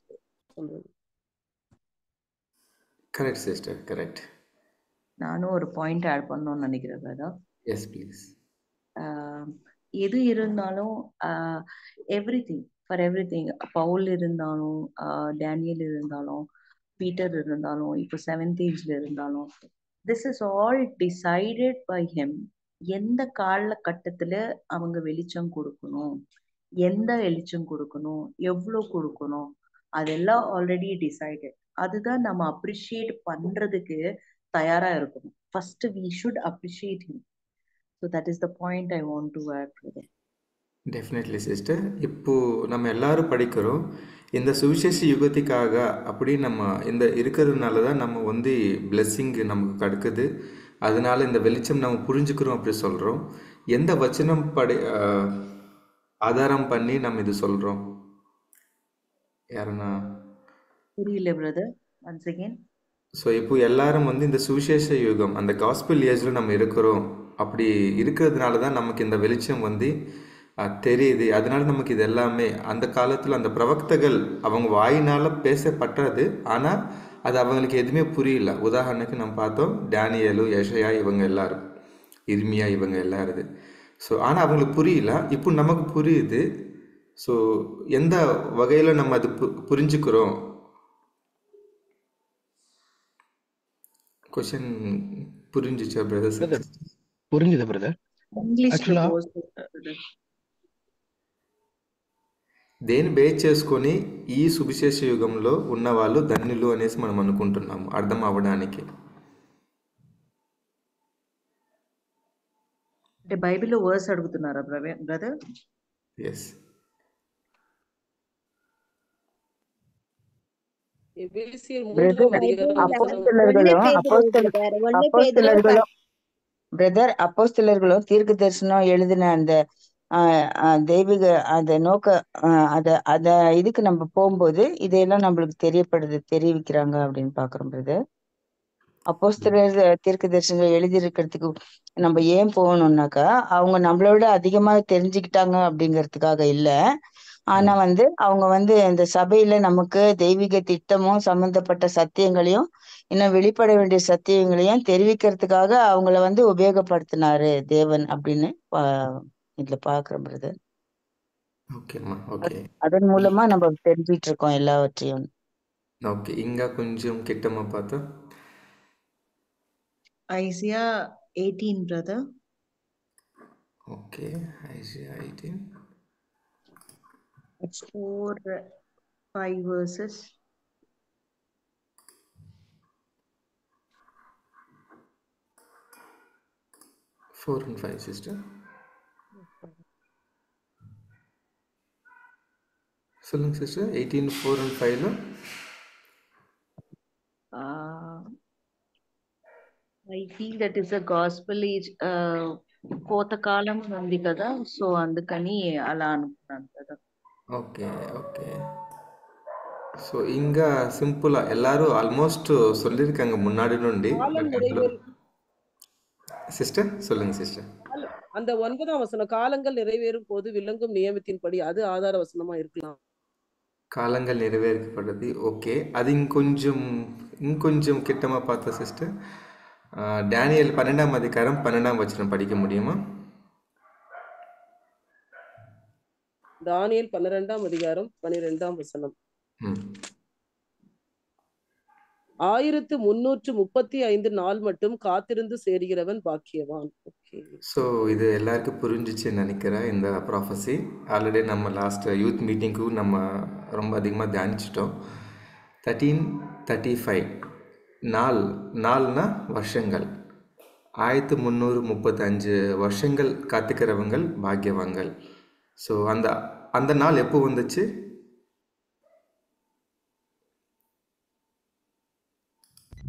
சொல்றேன். Correct sister, correct. நானும் ஒரு பாயிண்ட் ஆட் பண்ணணும்னு நினைக்கிறேன் பிரதர். Yes please. எது இருந்தாலும் எவ்ரிதிங் ஃபார் எவ்ரிதிங், பவுல் இருந்தாலும் டேனியல் இருந்தாலும் பீட்டர் இருந்தாலும் இப்போ 7th ஏஜ்ல இருந்தாலும், this is all decided by him. எந்த காலகட்டத்துல அவங்க வெளிச்சம் கொடுக்கணும், எந்த வெளிச்சம் கொடுக்கணும், எவ்வளவு கொடுக்கணும், அதெல்லாம் ஆல்ரெடி டிசைடட். அதுதான் நம்ம அப்ரிஷியேட் பண்றதுக்கு தயாரா இருக்கணும். First we should appreciate him. So that is the point I want to add to that. Definitely sister. இப்போது நம்ம எல்லாரும் படிக்கிறோம் இந்த சுவிசேஷ யுகத்துக்காக. அப்படி நம்ம இந்த இருக்கிறதுனால தான் நம்ம பிளெஸ்ஸிங் நமக்கு கிடைக்குது. அதனால இந்த வெளிச்சம் நம்ம புரிஞ்சுக்கிறோம் அப்படி சொல்கிறோம். எந்த வச்சனம் ஆதாரம் பண்ணி நம்ம இது சொல்கிறோம்? யாருன்னா புரியல பிரதர், once again. ஸோ இப்போ எல்லாரும் வந்து இந்த சுவிசேஷ யுகம் அந்த காஸ்பல் ஏஜில் நம்ம இருக்கிறோம். அப்படி இருக்கிறதுனால தான் நமக்கு இந்த வெளிச்சம் வந்து தெரியுது. அதனால நமக்கு இது எல்லாமே அந்த காலத்தில் அந்த பிரவக்தர்கள் அவங்க வாயினால் பேசப்பட்டது. ஆனால் அது அவங்களுக்கு எதுவுமே புரியல. உதாரணத்துக்கு நம்ம பார்த்தோம் டேனியலு, யெஷயா, இவங்க எல்லாரும், இர்மியா, இவங்க எல்லாரும். ஸோ ஆனால் அவங்களுக்கு புரியல. இப்போ நமக்கு புரியுது. ஸோ எந்த வகையில் நம்ம அது புரிஞ்சுக்கிறோம்? கொஷின் புரிஞ்சிச்சா பிரதர்? பிரதர் புரிஞ்சுது பிரதர். ఇంగ్లీష్ లో యాక్చువల్గా పోస్ట్ దేని బేస్ చేసుకొని ఈ సువిశేష యుగంలో ఉన్న వాళ్ళు ధన్యులు అనేసి మనం అనుకుంటున్నాము అర్థం అవ్వడానికి. అంటే బైబిల్లో వర్స్ అడుగుతున్నారా బ్రదర్? ఎస్. எபேசியர் பிரதர் 3ஆம் அதிகாரம் அப்போஸ்தலர்களும் அப்போஸ்தலர்களும் தீர்க்க தரிசனம் எழுதின அந்த தெய்வீக அந்த நோக்க அத இதுக்கு நம்ம போகும்போது இதையெல்லாம் நம்மளுக்கு தெரிவிக்கிறாங்க அப்படின்னு பாக்குறோம் பிரதர். அப்போஸ்தலர் தீர்க்க தரிசனங்கள் எழுதியிருக்கிறதுக்கு நம்ம ஏன் போகணும்னாக்கா அவங்க நம்மளோட அதிகமா தெரிஞ்சுக்கிட்டாங்க அப்படிங்கிறதுக்காக இல்ல. ஆனா வந்து அவங்க வந்து இந்த சபையில நமக்கு தெய்வீக திட்டமும் சம்பந்தப்பட்ட சத்தியங்களையும் இன்னும் வெளிப்பட வேண்டிய சத்தியங்களையும் தெரிவிக்கிறதுக்காக அவங்கள வந்து உபயோகப்படுத்தினாரு தேவன் அப்படின்னு இதுல பாக்குறோம் பிரதர். ஓகேம்மா. ஓகே. அதன் மூலமா நம்ம தெரிஞ்சிட்டு இருக்கோம் எல்லாவற்றையும். ஓகே. இங்க கொஞ்சம் கிட்டமா பார்த்தா Isaiah 18 brother. Okay. Isaiah 18 4-5 verses. 4 and 5 sister. சொல்லுங்க sister. 18 4 and 5 I feel that is a gospel age. కోత కాలం ఉంది కదా, సో అందుకని అలా అనుకున్నాను కదా. ఓకే. ఓకే. ஸோ இங்கே சிம்பிளாக எல்லாரும் ஆல்மோஸ்ட் சொல்லியிருக்காங்க முன்னாடி நுண்டி. சிஸ்டர் சொல்லுங்க சிஸ்டர். அந்த 9ஆம் வசனம் காலங்கள் நிறைவேறும் போது விளங்கும் நியமத்தின்படி அது ஆதார வசனமா இருக்கலாம். காலங்கள் நிறைவேறப்படுறது ஓகே. அது இங்கொஞ்சம் கிட்டமா பார்த்தா சிஸ்டர் டேனியல் 12ஆம் அதிகாரம் 12ஆம் வசனம் படிக்க முடியுமா? தானியேல் 12ஆம் அதிகாரம் 12ஆம் வசனம். 1335 நாள் மட்டும் காத்திருந்து சேருகிறவன் பாக்கியவான். ஸோ இது எல்லாருக்கும் புரிஞ்சிச்சுன்னு நினைக்கிறேன். இந்த ப்ராஃபஸி ஆல்ரெடி நம்ம லாஸ்ட் யூத் மீட்டிங்க்கு நம்ம ரொம்ப அதிகமாக தியானிச்சிட்டோம். 1335 நாள்னா வருஷங்கள். 1335 வருஷங்கள் காத்துக்கிறவங்கள் பாக்கியவான்கள். ஸோ அந்த நாள் எப்போ வந்துச்சு?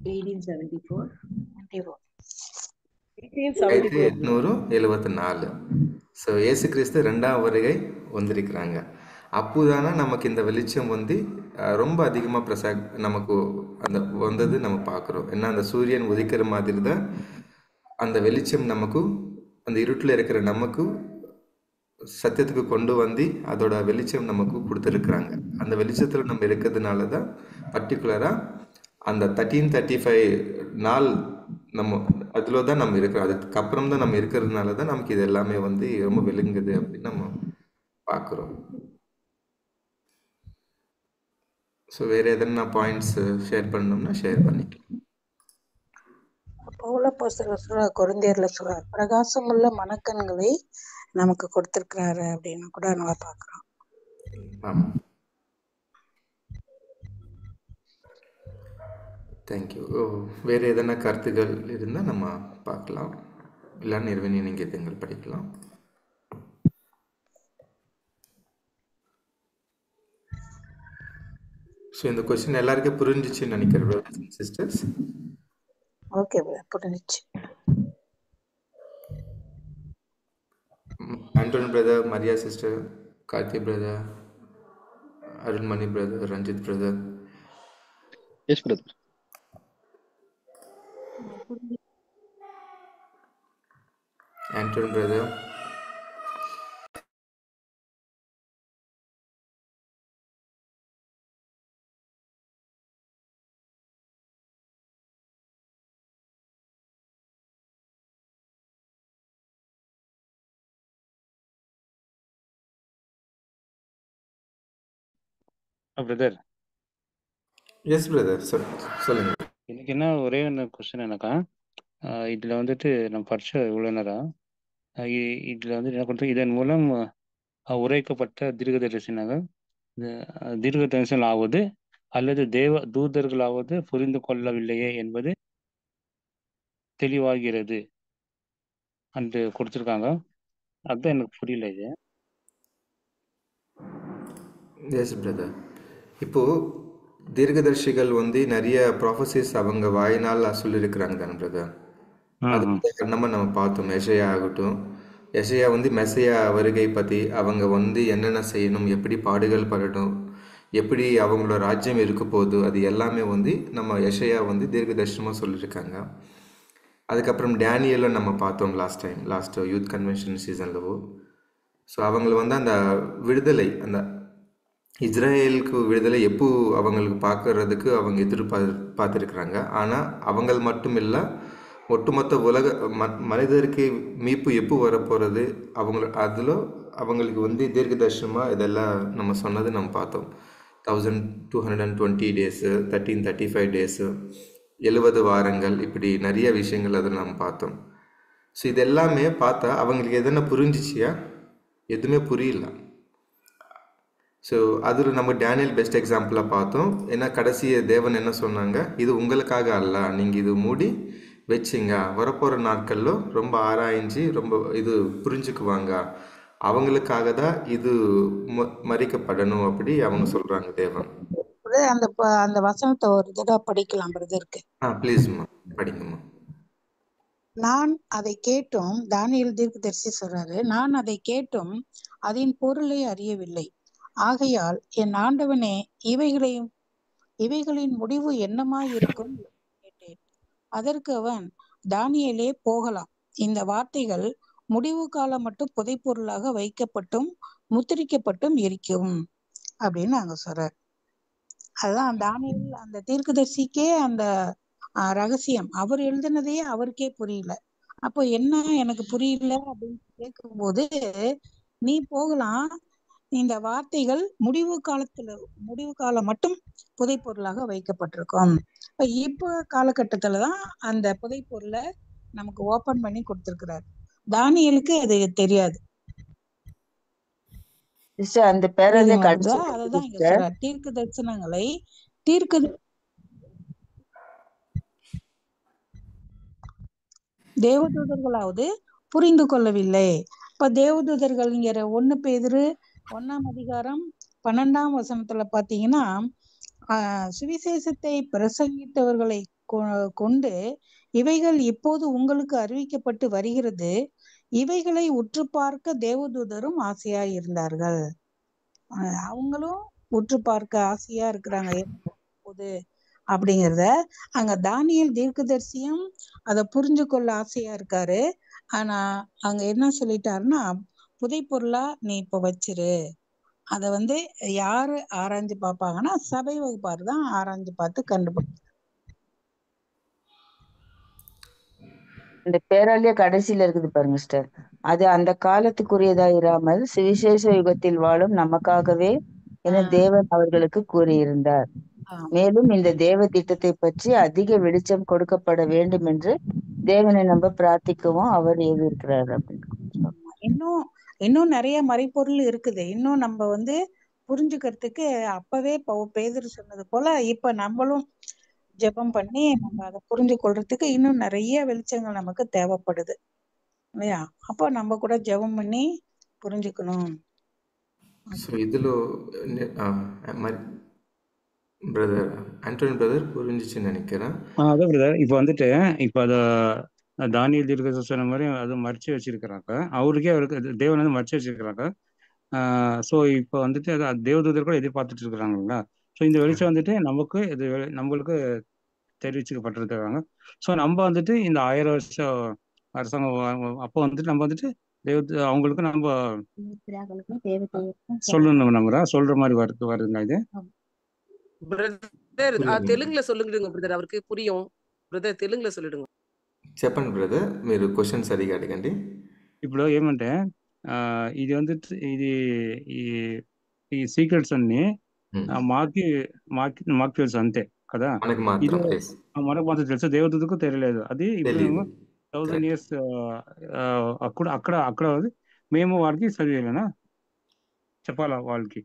1874. ஸோ இயேசு கிறிஸ்து 2ஆம் வருகை வந்திருக்கிறாங்க. அப்போதானே நமக்கு இந்த வெளிச்சம் வந்து ரொம்ப அதிகமாக நமக்கு அந்த வந்தது நம்ம பார்க்குறோம். ஏன்னா அந்த சூரியன் உதிக்கிற மாதிரி தான் அந்த வெளிச்சம் நமக்கு அந்த இருட்டில் இருக்கிற நமக்கு சத்தியத்துக்கு கொண்டு வந்து அதோட வெளிச்சம் நமக்கு கொடுத்துருக்குறாங்க. அந்த வெளிச்சத்தில் நம்ம இருக்கிறதுனால தான் பர்டிகுலராக அந்த 1335 நாள் நம்ம அதில் தான் நம்ம இருக்கிறோம். அதுக்கப்புறம் தான் நம்ம இருக்கிறதுனால தான் நமக்கு இது எல்லாமே வந்து ரொம்ப விளங்குது அப்படின்னு நம்ம பார்க்குறோம். ஸோ வேறு எதனா பாயிண்ட்ஸ் ஷேர் பண்ணணும்னா ஷேர் பண்ணிக்கலாம். கொரிந்தியர்ல சொல்றார் பிரகாசமுள்ள மனக்கண்களை நமக்கு கொடுத்திருக்கிறாரு அப்படின்னு கூட நம்ம பார்க்கிறோம். ஆமாம். தேங்க்யூ. வேறு எதனா கருத்துக்கள் இருந்தால் நம்ம பார்க்கலாம். இல்லை நிறுவனி நீங்கள் எதுங்கள் படிக்கலாம். ஸோ இந்த கொஸ்டின் எல்லாருக்கும் புரிஞ்சிச்சுன்னு நினைக்கிறேன் brothers and sisters. ஓகே புரிஞ்சிச்சு. Anton brother, Maria sister, Karthi brother, Arunmani brother, Ranjith brother. Yes brother. புரிஞ்சு Anton brother. Brother yes brother, சொல்லுங்க. எனக்கு என்ன ஒரே ஒன்று கொஸ்டின் என்னக்கா, இதில் வந்துட்டு நம்ம படிச்ச இவ்வளோ நேரம் இதில் வந்துட்டு என்ன பண்ணுறது, இதன் மூலம் உரைக்கப்பட்ட தீர்க்கதரிசனங்கள் தீர்க்கதரிசனம் ஆவது அல்லது தேவ தூதர்களாவது புரிந்து கொள்ளவில்லையே என்பது தெளிவாகிறது அன்று கொடுத்துருக்காங்க. அதுதான் எனக்கு புரியல இது. Yes brother. இப்போது தீர்க்கதரிசிகள் வந்து நிறைய ப்ராஃபஸிஸ் அவங்க வாயினால் சொல்லியிருக்கிறாங்க தானே பிரதர். அது வந்து நம்ம பார்த்தோம். எசையா ஆகட்டும், எசையா வந்து மெசையா வருகை பற்றி அவங்க வந்து என்னென்ன செய்யணும், எப்படி பாடுகள் படணும், எப்படி அவங்களோட ராஜ்யம் இருக்க போகுது, அது எல்லாமே வந்து நம்ம எசையா வந்து தீர்க்கதரிசனமாக சொல்லியிருக்காங்க. அதுக்கப்புறம் டேனியலும் நம்ம பார்த்தோம் லாஸ்ட் யூத் கன்வென்ஷன் சீசன்லவோ. ஸோ அவங்கள வந்து அந்த விடுதலை, அந்த இஸ்ரேலுக்கு விடுதலை எப்போ அவங்களுக்கு பார்க்கறதுக்கு அவங்க பார்த்துருக்குறாங்க. ஆனால் அவங்க மட்டும் இல்லை, ஒட்டுமொத்த உலக மனிதருக்கு மீட்பு எப்போ வரப்போகிறது அதில் அவங்களுக்கு வந்து தீர்க்கதரிசனமாக இதெல்லாம் நம்ம சொன்னது நம்ம பார்த்தோம். 1220 டேஸு, 1335 டேஸு, 70 வாரங்கள், இப்படி நிறைய விஷயங்கள் அதில் நம்ம பார்த்தோம். ஸோ இதெல்லாமே பார்த்தா அவங்களுக்கு எதனா புரிஞ்சிச்சியா? எதுவுமே புரியல. ஸோ அதில் நம்ம டேனியல் பெஸ்ட் எக்ஸாம்பிளாக பார்த்தோம். ஏன்னா கடைசி தேவன் என்ன சொன்னாங்க, இது உங்களுக்காக அல்ல, நீங்கள் இது மூடி வச்சிங்க, வரப்போகிற நாட்களில் ரொம்ப ஆராய்ச்சி ரொம்ப இது புரிஞ்சுக்குவாங்க, அவங்களுக்காக தான் இது மறிக்கப்படணும் அப்படி அவங்க சொல்கிறாங்க தேவன். அந்த வசனத்தை ஒரு தடவை படிக்கலாம் பிரதருக்கு. ப்ளீஸ்மா படிங்கம்மா. நான் அதை கேட்டும், தானியேல் தீர்க்கதரிசி சொல்றாரு, நான் அதை கேட்டும் அதன் பொருளை அறியவில்லை. ஆகையால் என் ஆண்டவனே, இவைகளின் முடிவு என்னமாய் இருக்கும் கேட்டேன். அதற்கு அவன், தானியேலே, போகலாம். இந்த வார்த்தைகள் முடிவு காலம் மட்டும் புதைப்பொருளாக வைக்கப்பட்டும் முத்திரிக்கப்பட்டும் இருக்கும் அப்படின்னு நாங்க சொல்றாரு. அதுதான் தானியேல் அந்த தீர்க்கதரிசிக்கே அந்த ரகசியம் அவர் எழுதினதையே அவருக்கே புரியல. அப்போ என்ன எனக்கு புரியல அப்படின்னு கேட்கும்போது, நீ போகலாம், இந்த வார்த்தைகள் முடிவு காலம் மட்டும் புதைப்பொருளாக வைக்கப்பட்டிருக்கும். இப்போ காலகட்டத்துலதான் அந்த புதைப்பொருளை நமக்கு ஓபன் பண்ணி கொடுத்திருக்கிறார். தானியேலுக்கு அது தெரியாது. அந்த பேரலே கடைசி அததான் இங்க சொல்றார், தீர்க்க தரிசனங்களை தேவதூதர்களாவது புரிந்து கொள்ளவில்லை. இப்ப தேவதூதர்கள்ங்கிற 1 பேதுரு 1ஆம் அதிகாரம் 12ஆம் வசனத்துல பாத்தீங்கன்னா, சுவிசேஷத்தை பிரசங்கித்தவர்களை கொண்டு இவைகள் இப்போது உங்களுக்கு அறிவிக்கப்பட்டு வருகிறது, இவைகளை உற்று பார்க்க தேவதூதரும் ஆசையா இருந்தார்கள். அவங்களும் உற்று பார்க்க ஆசையா இருக்கிறாங்க போது அப்படிங்கிறத. அங்க தானியேல் தீர்க்கதரிசியும் அதை புரிஞ்சு கொள்ள ஆசையா இருக்காரு. ஆனா அங்க என்ன சொல்லிட்டாருன்னா, புதைப்பொருளா நீ இப்ப வச்சிரு, அத வந்து யாரு ஆராய்ஞ்சு பார்ப்பாங்கன்னா சபை வகுப்பார் தான் ஆராய்ஞ்சு பார்த்து கண்டுபிடிச்சு. இந்த பேராலிய கடைசியில இருக்குது பாருங்க சிஸ்டர், அது அந்த காலத்துக்குரியதா இராமல் சுவிசேஷ யுகத்தில் வாழும் நமக்காகவே என தேவன் அவர்களுக்கு கூறியிருந்தார். மேலும் இந்த தேவ திட்டத்தை பற்றி அதிக வெளிச்சம் கொடுக்கப்பட வேண்டும் என்று தேவனை நம்ம பிரார்த்திக்கவும் அவர் எழுதியிருக்கிறார் அப்படின்னு. இன்னும் நிறைய மறைப்பொருள் இருக்குது. இன்னும் நம்ம வந்து புரிஞ்சுக்கிறதுக்கு அப்பவே பேதுரு சொன்னது போல இப்ப நம்மளும் ஜெபம் பண்ணி நம்ம அதை புரிஞ்சு கொள்றதுக்கு இன்னும் நிறைய வெளிச்சங்கள் நமக்கு தேவைப்படுது இல்லையா? அப்போ நம்ம கூட ஜெபம் பண்ணி புரிஞ்சுக்கணும். இதுல பிரதர் ஆண்டோனி பிரதர் புரிஞ்சிச்சுன்னு நினைக்கிறேன். அதான் பிரதர், இப்போ வந்துட்டு இப்போ அதை தானியேல் தீர்க்கதரிசி சொன்ன மாதிரி அது மறைச்சு வச்சிருக்கிறாங்க. அவருக்கு தேவன் வந்து மறைச்சு வச்சிருக்கிறாங்க. ஸோ இப்போ வந்துட்டு அது தேவதூதர் கூட எதிர்பார்த்துட்டு இருக்கிறாங்களா? ஸோ இந்த வெளிச்சம் வந்துட்டு நம்மளுக்கு தெரிவிச்சுக்கப்பட்டிருக்காங்க. ஸோ நம்ம வந்துட்டு இந்த 1000 வருஷம் அரசாங்கம் அப்போ வந்துட்டு நம்ம வந்துட்டு அவங்களுக்கு நம்ம சொல்லணும்னாங்கிறா சொல்ற மாதிரி வருதுங்களா இது? బ్రదర్ తెలుగులో சொல்லுங்க బ్రదర్, அவருக்கு புரியும். బ్రదర్ తెలుగులో சொல்லிடுங்க. చెప్పండి బ్రదర్, మీరు క్వశ్చన్ సరిగా అడగండి. ఇప్పుడు ఏమంటే ఇది வந்துட்டு ఇది ఈ సీక్రెట్స్ అన్ని మాకు తెలుసు అంతే కదా. మనకు ఇది మాత్రం మనకు మాత్రం తెలుసు, దేవదూతకు తెలియలేదు. అది ఇప్పుడు మేము 1000 years అక్కడ అక్కడ అక్కడ మేము వాళ్ళకి చదివేనా చెప్పాలా వాళ్ళకి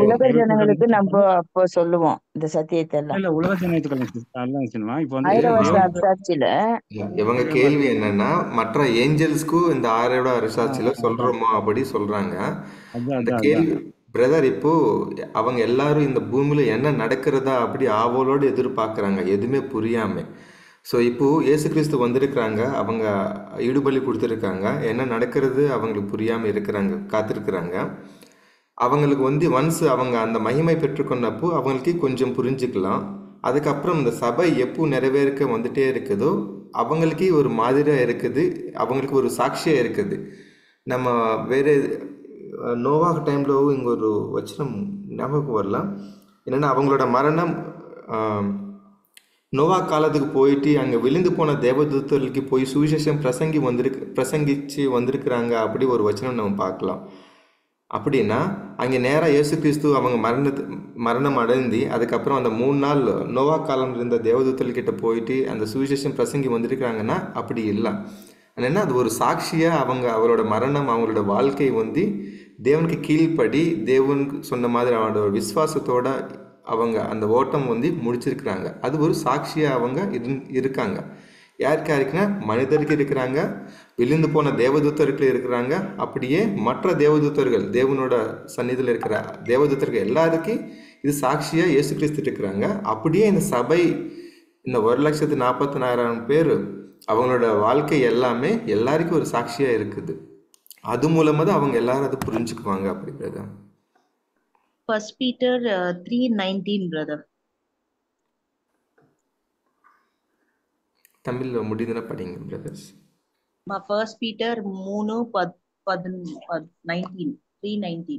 உலக ஜனங்களுக்கு நம்ம அப்போ சொல்லுவோம் இந்த சத்தியத்தை எல்லாம். இல்ல உலக ஜனத்துக்கு இப்போ வந்து 1000 வருஷ அரசாட்சியில இவங்க கேள்வி என்னன்னா மற்ற ஏஞ்சல்ஸ்க்கும் இந்த 1000 அரசாட்சியில சொல்றோமா அப்படி சொல்றாங்க. அந்த கேள்வி பிரதர், இப்போ அவங்க எல்லாரும் இந்த பூமியில என்ன நடக்கிறதா அப்படி ஆவலோடு எதிர்பார்க்கறாங்க, எதுவுமே புரியாம. ஸோ இப்போ இயேசு கிறிஸ்து வந்திருக்கிறாங்க, அவங்க ஈடுபலி கொடுத்துருக்காங்க, என்ன நடக்கிறது அவங்களுக்கு புரியாமல் இருக்கிறாங்க, காத்திருக்கிறாங்க. அவங்களுக்கு வந்து ஒன்ஸ் அவங்க அந்த மகிமை பெற்றுக்கொண்டப்போ அவங்களுக்கு கொஞ்சம் புரிஞ்சுக்கலாம். அதுக்கப்புறம் இந்த சபை எப்போ நிறைவேற்க வந்துட்டே இருக்குதோ அவங்களுக்கு ஒரு மாதிரியாக இருக்குது, அவங்களுக்கு ஒரு சாட்சியாக இருக்குது. நம்ம வேறு நோவாக டைமில் இங்கே ஒரு வச்சனம் ஞாபகம் வரலாம். என்னென்னா அவங்களோட மரணம் நோவா காலத்துக்கு போயிட்டு அங்கே விழுந்து போன தேவதூதர்களுக்கு போய் சுவிசேஷம் பிரசங்கிச்சு வந்திருக்கிறாங்க, அப்படி ஒரு வச்சனம் நம்ம பார்க்கலாம். அப்படின்னா அங்கே நேராக இயேசு கிறிஸ்து அவங்க மரணம் அடைந்து அதுக்கப்புறம் அந்த 3 நாள் நோவா காலம் இருந்த தேவதூதர்கிட்ட போயிட்டு அந்த சுவிசேஷம் பிரசங்கி வந்திருக்கிறாங்கன்னா அப்படி இல்லை. ஏன்னா அது ஒரு சாட்சியாக அவரோட மரணம் அவங்களோட வாழ்க்கை வந்து தேவனுக்கு கீழ்ப்படி தேவனுக்கு சொன்ன மாதிரி அவனோட விசுவாசத்தோட அவங்க அந்த ஓட்டம் வந்து முடிச்சிருக்கிறாங்க. அது ஒரு சாட்சியாக அவங்க இருக்காங்க. யாருக்குன்னா மனிதருக்கு இருக்கிறாங்க, விழுந்து போன தேவதூத்தர்கள் இருக்கிறாங்க, அப்படியே மற்ற தேவதூத்தர்கள் தேவனோட சந்நிதியில் இருக்கிற தேவதூத்தர்கள் எல்லாருக்கும் இது சாட்சியாக இயேசு கிறிஸ்து இருக்கிறாங்க. அப்படியே இந்த சபை இந்த 1,40,000 பேர் அவங்களோட வாழ்க்கை எல்லாமே எல்லாருக்கும் ஒரு சாட்சியாக இருக்குது. அது மூலமாக தான் அவங்க எல்லாரும் அதை புரிஞ்சுக்குவாங்க. அப்படிங்கிறது First Peter 3:19 brother. தமிழ்ல முடிந்தன படிங்க பிரதர்ஸ். First Peter 3:19 3:19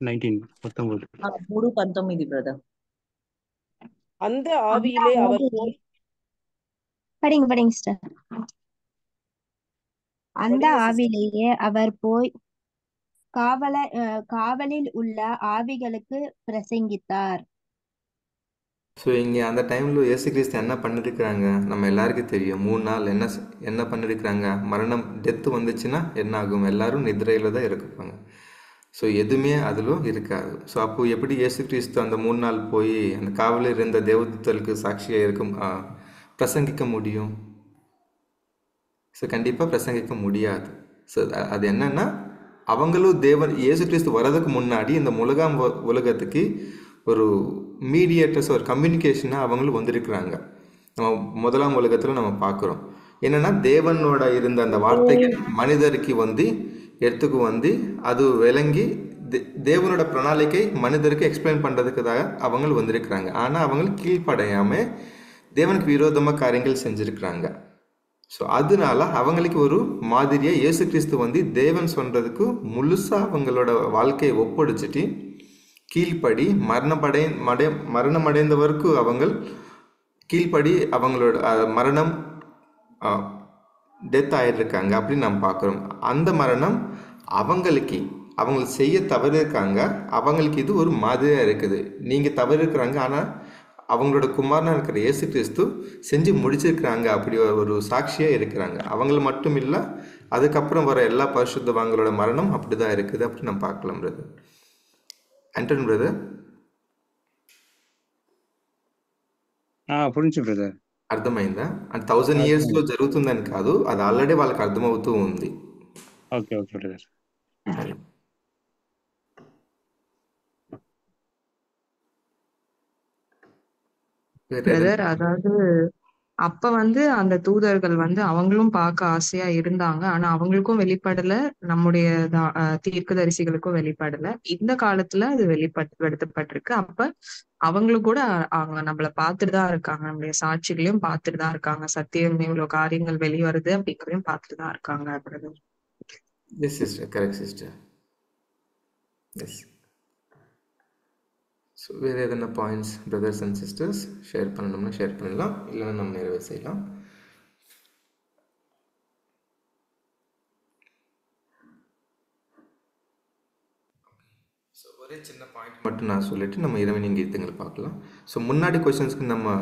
3:19 brother. அந்த ஆவியிலே அவர் போய் படிங்க சிஸ்டர். அந்த ஆவியிலேயே அவர் போய் காவலில் உள்ள ஆவிகளுக்கு பிரசங்கித்தார். ஸோ இங்கே அந்த டைமில் இயேசு கிறிஸ்து என்ன பண்ணிருக்கிறாங்க நம்ம எல்லாருக்கும் தெரியும். 3 நாள் என்ன பண்ணிருக்கிறாங்க, மரணம் டெத்து வந்துச்சுன்னா என்ன ஆகும், எல்லாரும் நிதிரையில் தான் இருப்பாங்க. ஸோ எதுவுமே அதிலும் இருக்காது. ஸோ அப்போ எப்படி இயேசு கிறிஸ்து அந்த 3 நாள் போய் அந்த காவலில் இருந்த தேவதூதர்களுக்கு சாட்சியாக பிரசங்கிக்க முடியும்? ஸோ கண்டிப்பாக பிரசங்கிக்க முடியாது. ஸோ அது என்னன்னா அவங்களும் இயேசு கிறிஸ்து வர்றதுக்கு முன்னாடி இந்த உலகத்துக்கு ஒரு மீடியேட்டர்ஸ் ஒரு கம்யூனிகேஷனாக அவங்களும் வந்திருக்கிறாங்க. நம்ம 1ஆம் உலகத்தில் நம்ம பார்க்குறோம். என்னென்னா தேவனோட இருந்த அந்த வார்த்தைகள் மனிதருக்கு வந்து எடுத்துக்கு வந்து அது விளங்கி தேவனோட பிரணாளிக்கை மனிதருக்கு எக்ஸ்பிளைன் பண்ணுறதுக்காக அவங்க வந்திருக்கிறாங்க. ஆனால் அவங்க கீழ்ப்படையாமல் தேவனுக்கு விரோதமாக காரியங்கள் செஞ்சுருக்கிறாங்க. ஸோ அதனால அவங்களுக்கு ஒரு மாதிரியாக இயேசு கிறிஸ்து வந்து தேவன் சொல்கிறதுக்கு முழுசாக அவங்களோட வாழ்க்கையை ஒப்படைச்சிட்டு கீழ்ப்படி மரணமடைந்தவருக்கு அவங்க கீழ்ப்படி அவங்களோட மரணம் டெத் ஆகிருக்காங்க அப்படின்னு நம்ம பார்க்குறோம். அந்த மரணம் அவங்களுக்கு செய்ய தவறிருக்காங்க, அவங்களுக்கு இது ஒரு மாதிரியாக இருக்குது. நீங்கள் தவறிருக்கிறாங்க, ஆனால் அவங்களோட குமாரனாக இருக்கிற இயேசு கிறிஸ்து செஞ்சு முடிச்சிருக்கிறாங்க, அப்படி ஒரு சாட்சியாக இருக்கிறாங்க. அவங்கள மட்டும் இல்லை, அதுக்கப்புறம் வர எல்லா பரிசுத்தவான்களோட மரணம் அப்படி தான் இருக்குது அப்படின்னு நம்ம பார்க்கலாம். பிரதர் ஆண்டன் బ్రదర్ పురించి బ్రదర్ అర్థమైందా? అంటే 1000 yearsలో జరుగుతుందని కాదు, అది ఆల్రెడీ వాళ్ళకి అర్థమవుతూ ఉంది. Okay okay brother. பிரதர், அதாவது அப்ப வந்து அந்த தூதர்கள் வந்து அவங்களும் பார்க்க ஆசையா இருந்தாங்க. ஆனா அவங்களுக்கும் வெளிப்படல. நம்முடைய தீர்க்கதரிசிகளுக்கும் வெளிப்படல. இந்த காலத்துல அது வெளிப்படுத்தப்பட்டிருக்கு. அப்ப அவங்களும் கூட அவங்க நம்மள பார்த்துட்டு தான் இருக்காங்க. நம்முடைய சாட்சிகளையும் பார்த்துட்டு தான் இருக்காங்க. சத்தியம் இவ்வளவு காரியங்கள் வெளிவருது அப்படிங்கிறதையும் பார்த்துட்டு தான் இருக்காங்க. Brother. Yes sister, correct sister. Yes. So வேறு எதனா points brothers and sisters share பண்ணணும்னா ஷேர் பண்ணலாம், இல்லைன்னா நம்ம நிறைவே செய்யலாம். ஸோ ஒரே சின்ன பாயிண்ட் மட்டும் நான் சொல்லிவிட்டு நம்ம இறைவனின் கீதங்களை பார்க்கலாம். ஸோ முன்னாடி கொஷின்ஸ்க்கு நம்ம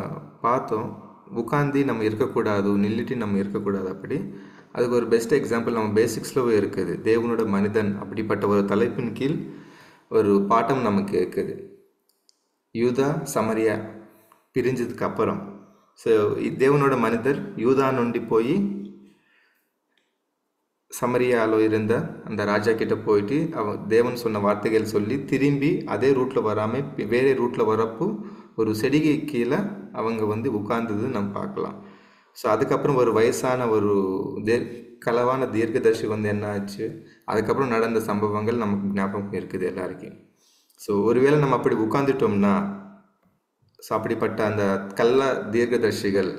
பார்த்தோம், உட்காந்து நம்ம இருக்கக்கூடாது, நில்லிட்டு நம்ம இருக்கக்கூடாது. அப்படி அதுக்கு ஒரு பெஸ்ட் எக்ஸாம்பிள் நம்ம பேசிக்ஸ்லவே இருக்குது. தேவனோட மனிதன் அப்படிப்பட்ட ஒரு தலைப்பின் கீழ் ஒரு பாட்டம் நமக்கு இருக்குது. யூதா சமரியா பிரிஞ்சதுக்கு அப்புறம் ஸோ தேவனோட மனிதர் யூதா நொண்டி போய் சமரியாவில் இருந்த அந்த ராஜா கிட்ட போயிட்டு தேவன் சொன்ன வார்த்தைகள் சொல்லி திரும்பி அதே ரூட்டில் வராமல் வேறு ரூட்டில் வரப்போ ஒரு செடிகை கீழே அவங்க வந்து உட்கார்ந்தது நம்ம பார்க்கலாம். ஸோ அதுக்கப்புறம் ஒரு வயசான ஒரு களவான தீர்க்கதர்சி வந்து என்ன ஆச்சு, அதுக்கப்புறம் நடந்த சம்பவங்கள் நமக்கு ஞாபகம் இருக்குது எல்லாருக்கும். ஸோ ஒருவேளை நம்ம அப்படி உட்காந்துட்டோம்னா, ஸோ அப்படிப்பட்ட அந்த கள்ள தீர்க்கதர்சிகள்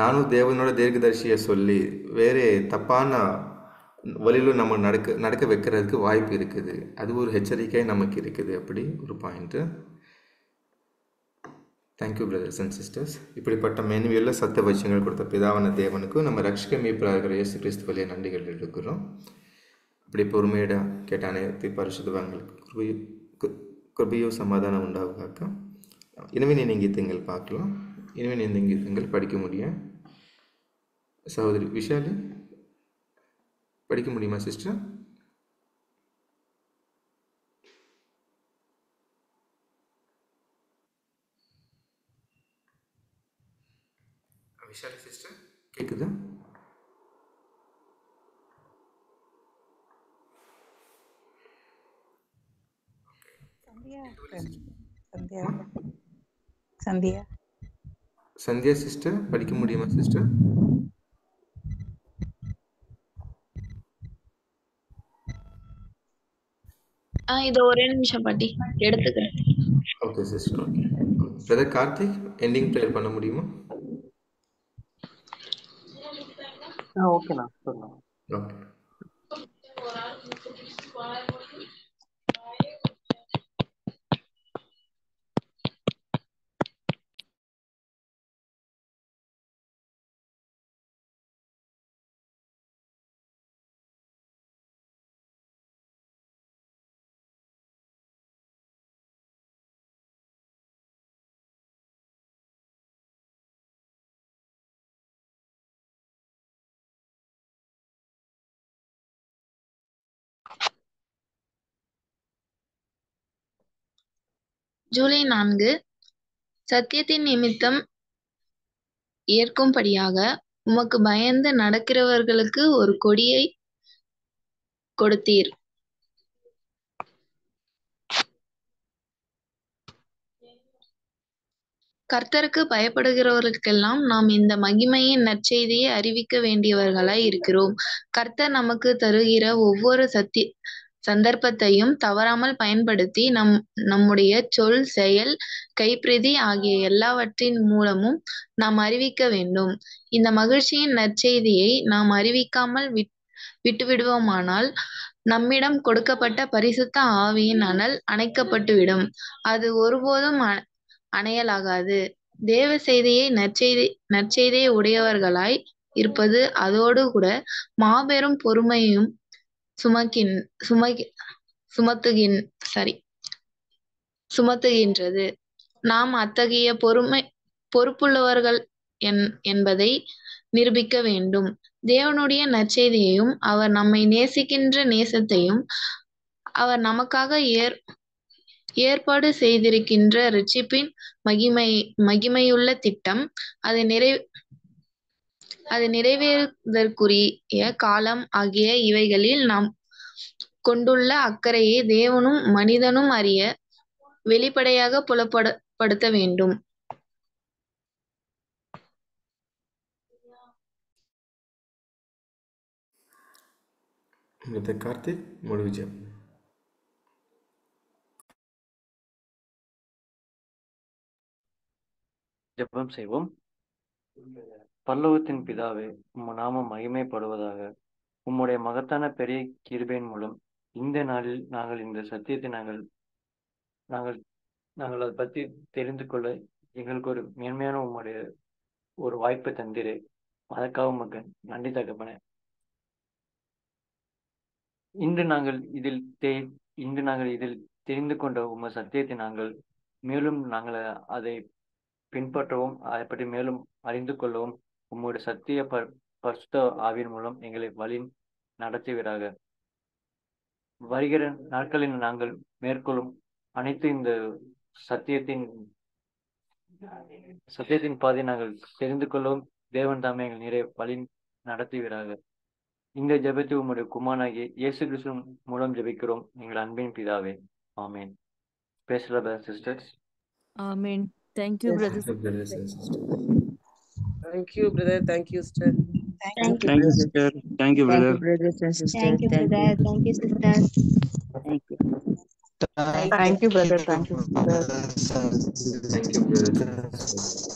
நானும் தேவனோட தீர்க்கதர்சியை சொல்லி வேறு தப்பான வழியில் நம்ம நடக்க வைக்கிறதுக்கு வாய்ப்பு இருக்குது. அது ஒரு எச்சரிக்கை நமக்கு இருக்குது. அப்படி ஒரு point. Thank you brothers and sisters. இப்படிப்பட்ட மெனுவியுள்ள சத்த விஷயங்கள் கொடுத்த பிதாவான தேவனுக்கும் நம்ம ரட்சக மீட்பராகிற இயேசு கிறிஸ்து வழியாக நன்றிகள் எடுக்கிறோம். அப்படி பொறுமையிட கேட்ட அனைத்து பரிசுத்தவான்களுக்கு கிருபையோ சமாதானம் உண்டாகுகாக்க. இனிமே நீ கீதங்கள் பார்க்கலாம், இனிமே நீ கீதங்கள் படிக்க முடியும். சகோதரி விஷாலி படிக்க முடியுமா சிஸ்டர்? விஷாலி சிஸ்டர் கேக்குதா? சந்தியா சிஸ்டர் படிக்க முடியுமா சிஸ்டர்? இது ஒரே நிமிஷம் பாட்டி எடுத்துக்கிறேன். Okay sister. Okay brother Karthik ending prayer பண்ண முடியுமா? ஓகேண்ணா சொல்லலாம். ஓகே. ஜூலை 4 சத்தியத்தின் நிமித்தம் ஏற்கும்படியாக உமக்கு பயந்து நடக்கிறவர்களுக்கு ஒரு கொடியை கொடுத்தீர். கர்த்தருக்கு பயப்படுகிறவர்களுக்கெல்லாம் நாம் இந்த மகிமையின் நற்செய்தியை அறிவிக்க வேண்டியவர்களாய் இருக்கிறோம். கர்த்தர் நமக்கு தருகிற ஒவ்வொரு சந்தர்ப்பத்தையும் தவறாமல் பயன்படுத்தி நம்முடைய சொல், செயல், கைப்பிரதி ஆகிய எல்லாவற்றின் மூலமும் நாம் அறிவிக்க வேண்டும். இந்த மகிழ்ச்சியின் நற்செய்தியை நாம் அறிவிக்காமல் விட்டுவிடுவோமானால் நம்மிடம் கொடுக்கப்பட்ட பரிசுத்த ஆவியின் அனல் அணைக்கப்பட்டுவிடும். அது ஒருபோதும் அணையலாகாது. தேவ செய்தியை நற்செய்தியை உடையவர்களாய் இருப்பது அதோடு கூட மாபெரும் பொறுமையும் சுமத்துகின்றது. நாம் அத்தகைய பொறுப்புள்ளவர்கள் என்பதை நிரூபிக்க வேண்டும். தேவனுடைய நற்செய்தியையும் அவர் நம்மை நேசிக்கின்ற நேசத்தையும் அவர் நமக்காக ஏற்பாடு செய்திருக்கின்ற இரட்சிப்பின் மகிமையுள்ள திட்டம், அது நிறைவேறுவதற்குரிய காலம் ஆகிய இவைகளில் நாம் கொண்டுள்ள அக்கறையை தேவனும் மனிதனும் அறிய வெளிப்படையாக புலப்படுத்த வேண்டும். பிரதர் கார்த்திக் முடிவுஜம். ஜெபம் செய்வோம். பரலோகத்தின் பிதாவே, உம் நாமம் மகிமைப்படுவதாக. உம்முடைய மகத்தான பெரிய கிருபையின் மூலம் இந்த நாளில் நாங்கள் இந்த சத்தியத்தை நாங்கள் அதை பற்றி தெரிந்து கொள்ள எங்களுக்கு ஒரு மேன்மையான உம்முடைய ஒரு வாய்ப்பை தந்திரே. அதற்காக உமக்கு நன்றி தகப்பனே. இன்று நாங்கள் இதில் தெரிந்து கொண்ட உம சத்தியத்தை மேலும் நாங்கள் அதை பின்பற்றவும் அதை பற்றி மேலும் அறிந்து கொள்ளவும் உம்முடைய சத்திய பரிசுத்த ஆவியின் மூலம் எங்களை வழி நடத்துவீராக. வருகிற நாட்களில் நாங்கள் மேற்கொள்ளும் அனைத்து இந்த சத்தியத்தின் பாதை நாங்கள் தெரிந்து கொள்ளவும் தேவன் தாமே எங்கள் நிறைய வழி நடத்துவீராக. இந்த ஜெபத்தை உம்முடைய குமாரனாகிய இயேசு கிறிஸ்து மூலம் ஜெபிக்கிறோம் எங்கள் அன்பின் பிதாவே. ஆமேன். பேசல brothers sisters. Amen. Thank you, brothers. Thank you, brothers and sisters. Thank you, brother. Thank you, sister. Thank Thank you. you, sister. Thank you, Thank brother. you, brothers and sisters. Thank you, Thank brother. you. Thank you, sisters. Thank you. Thank you, brother. Thank you, sister. Thank you, brothers and sisters.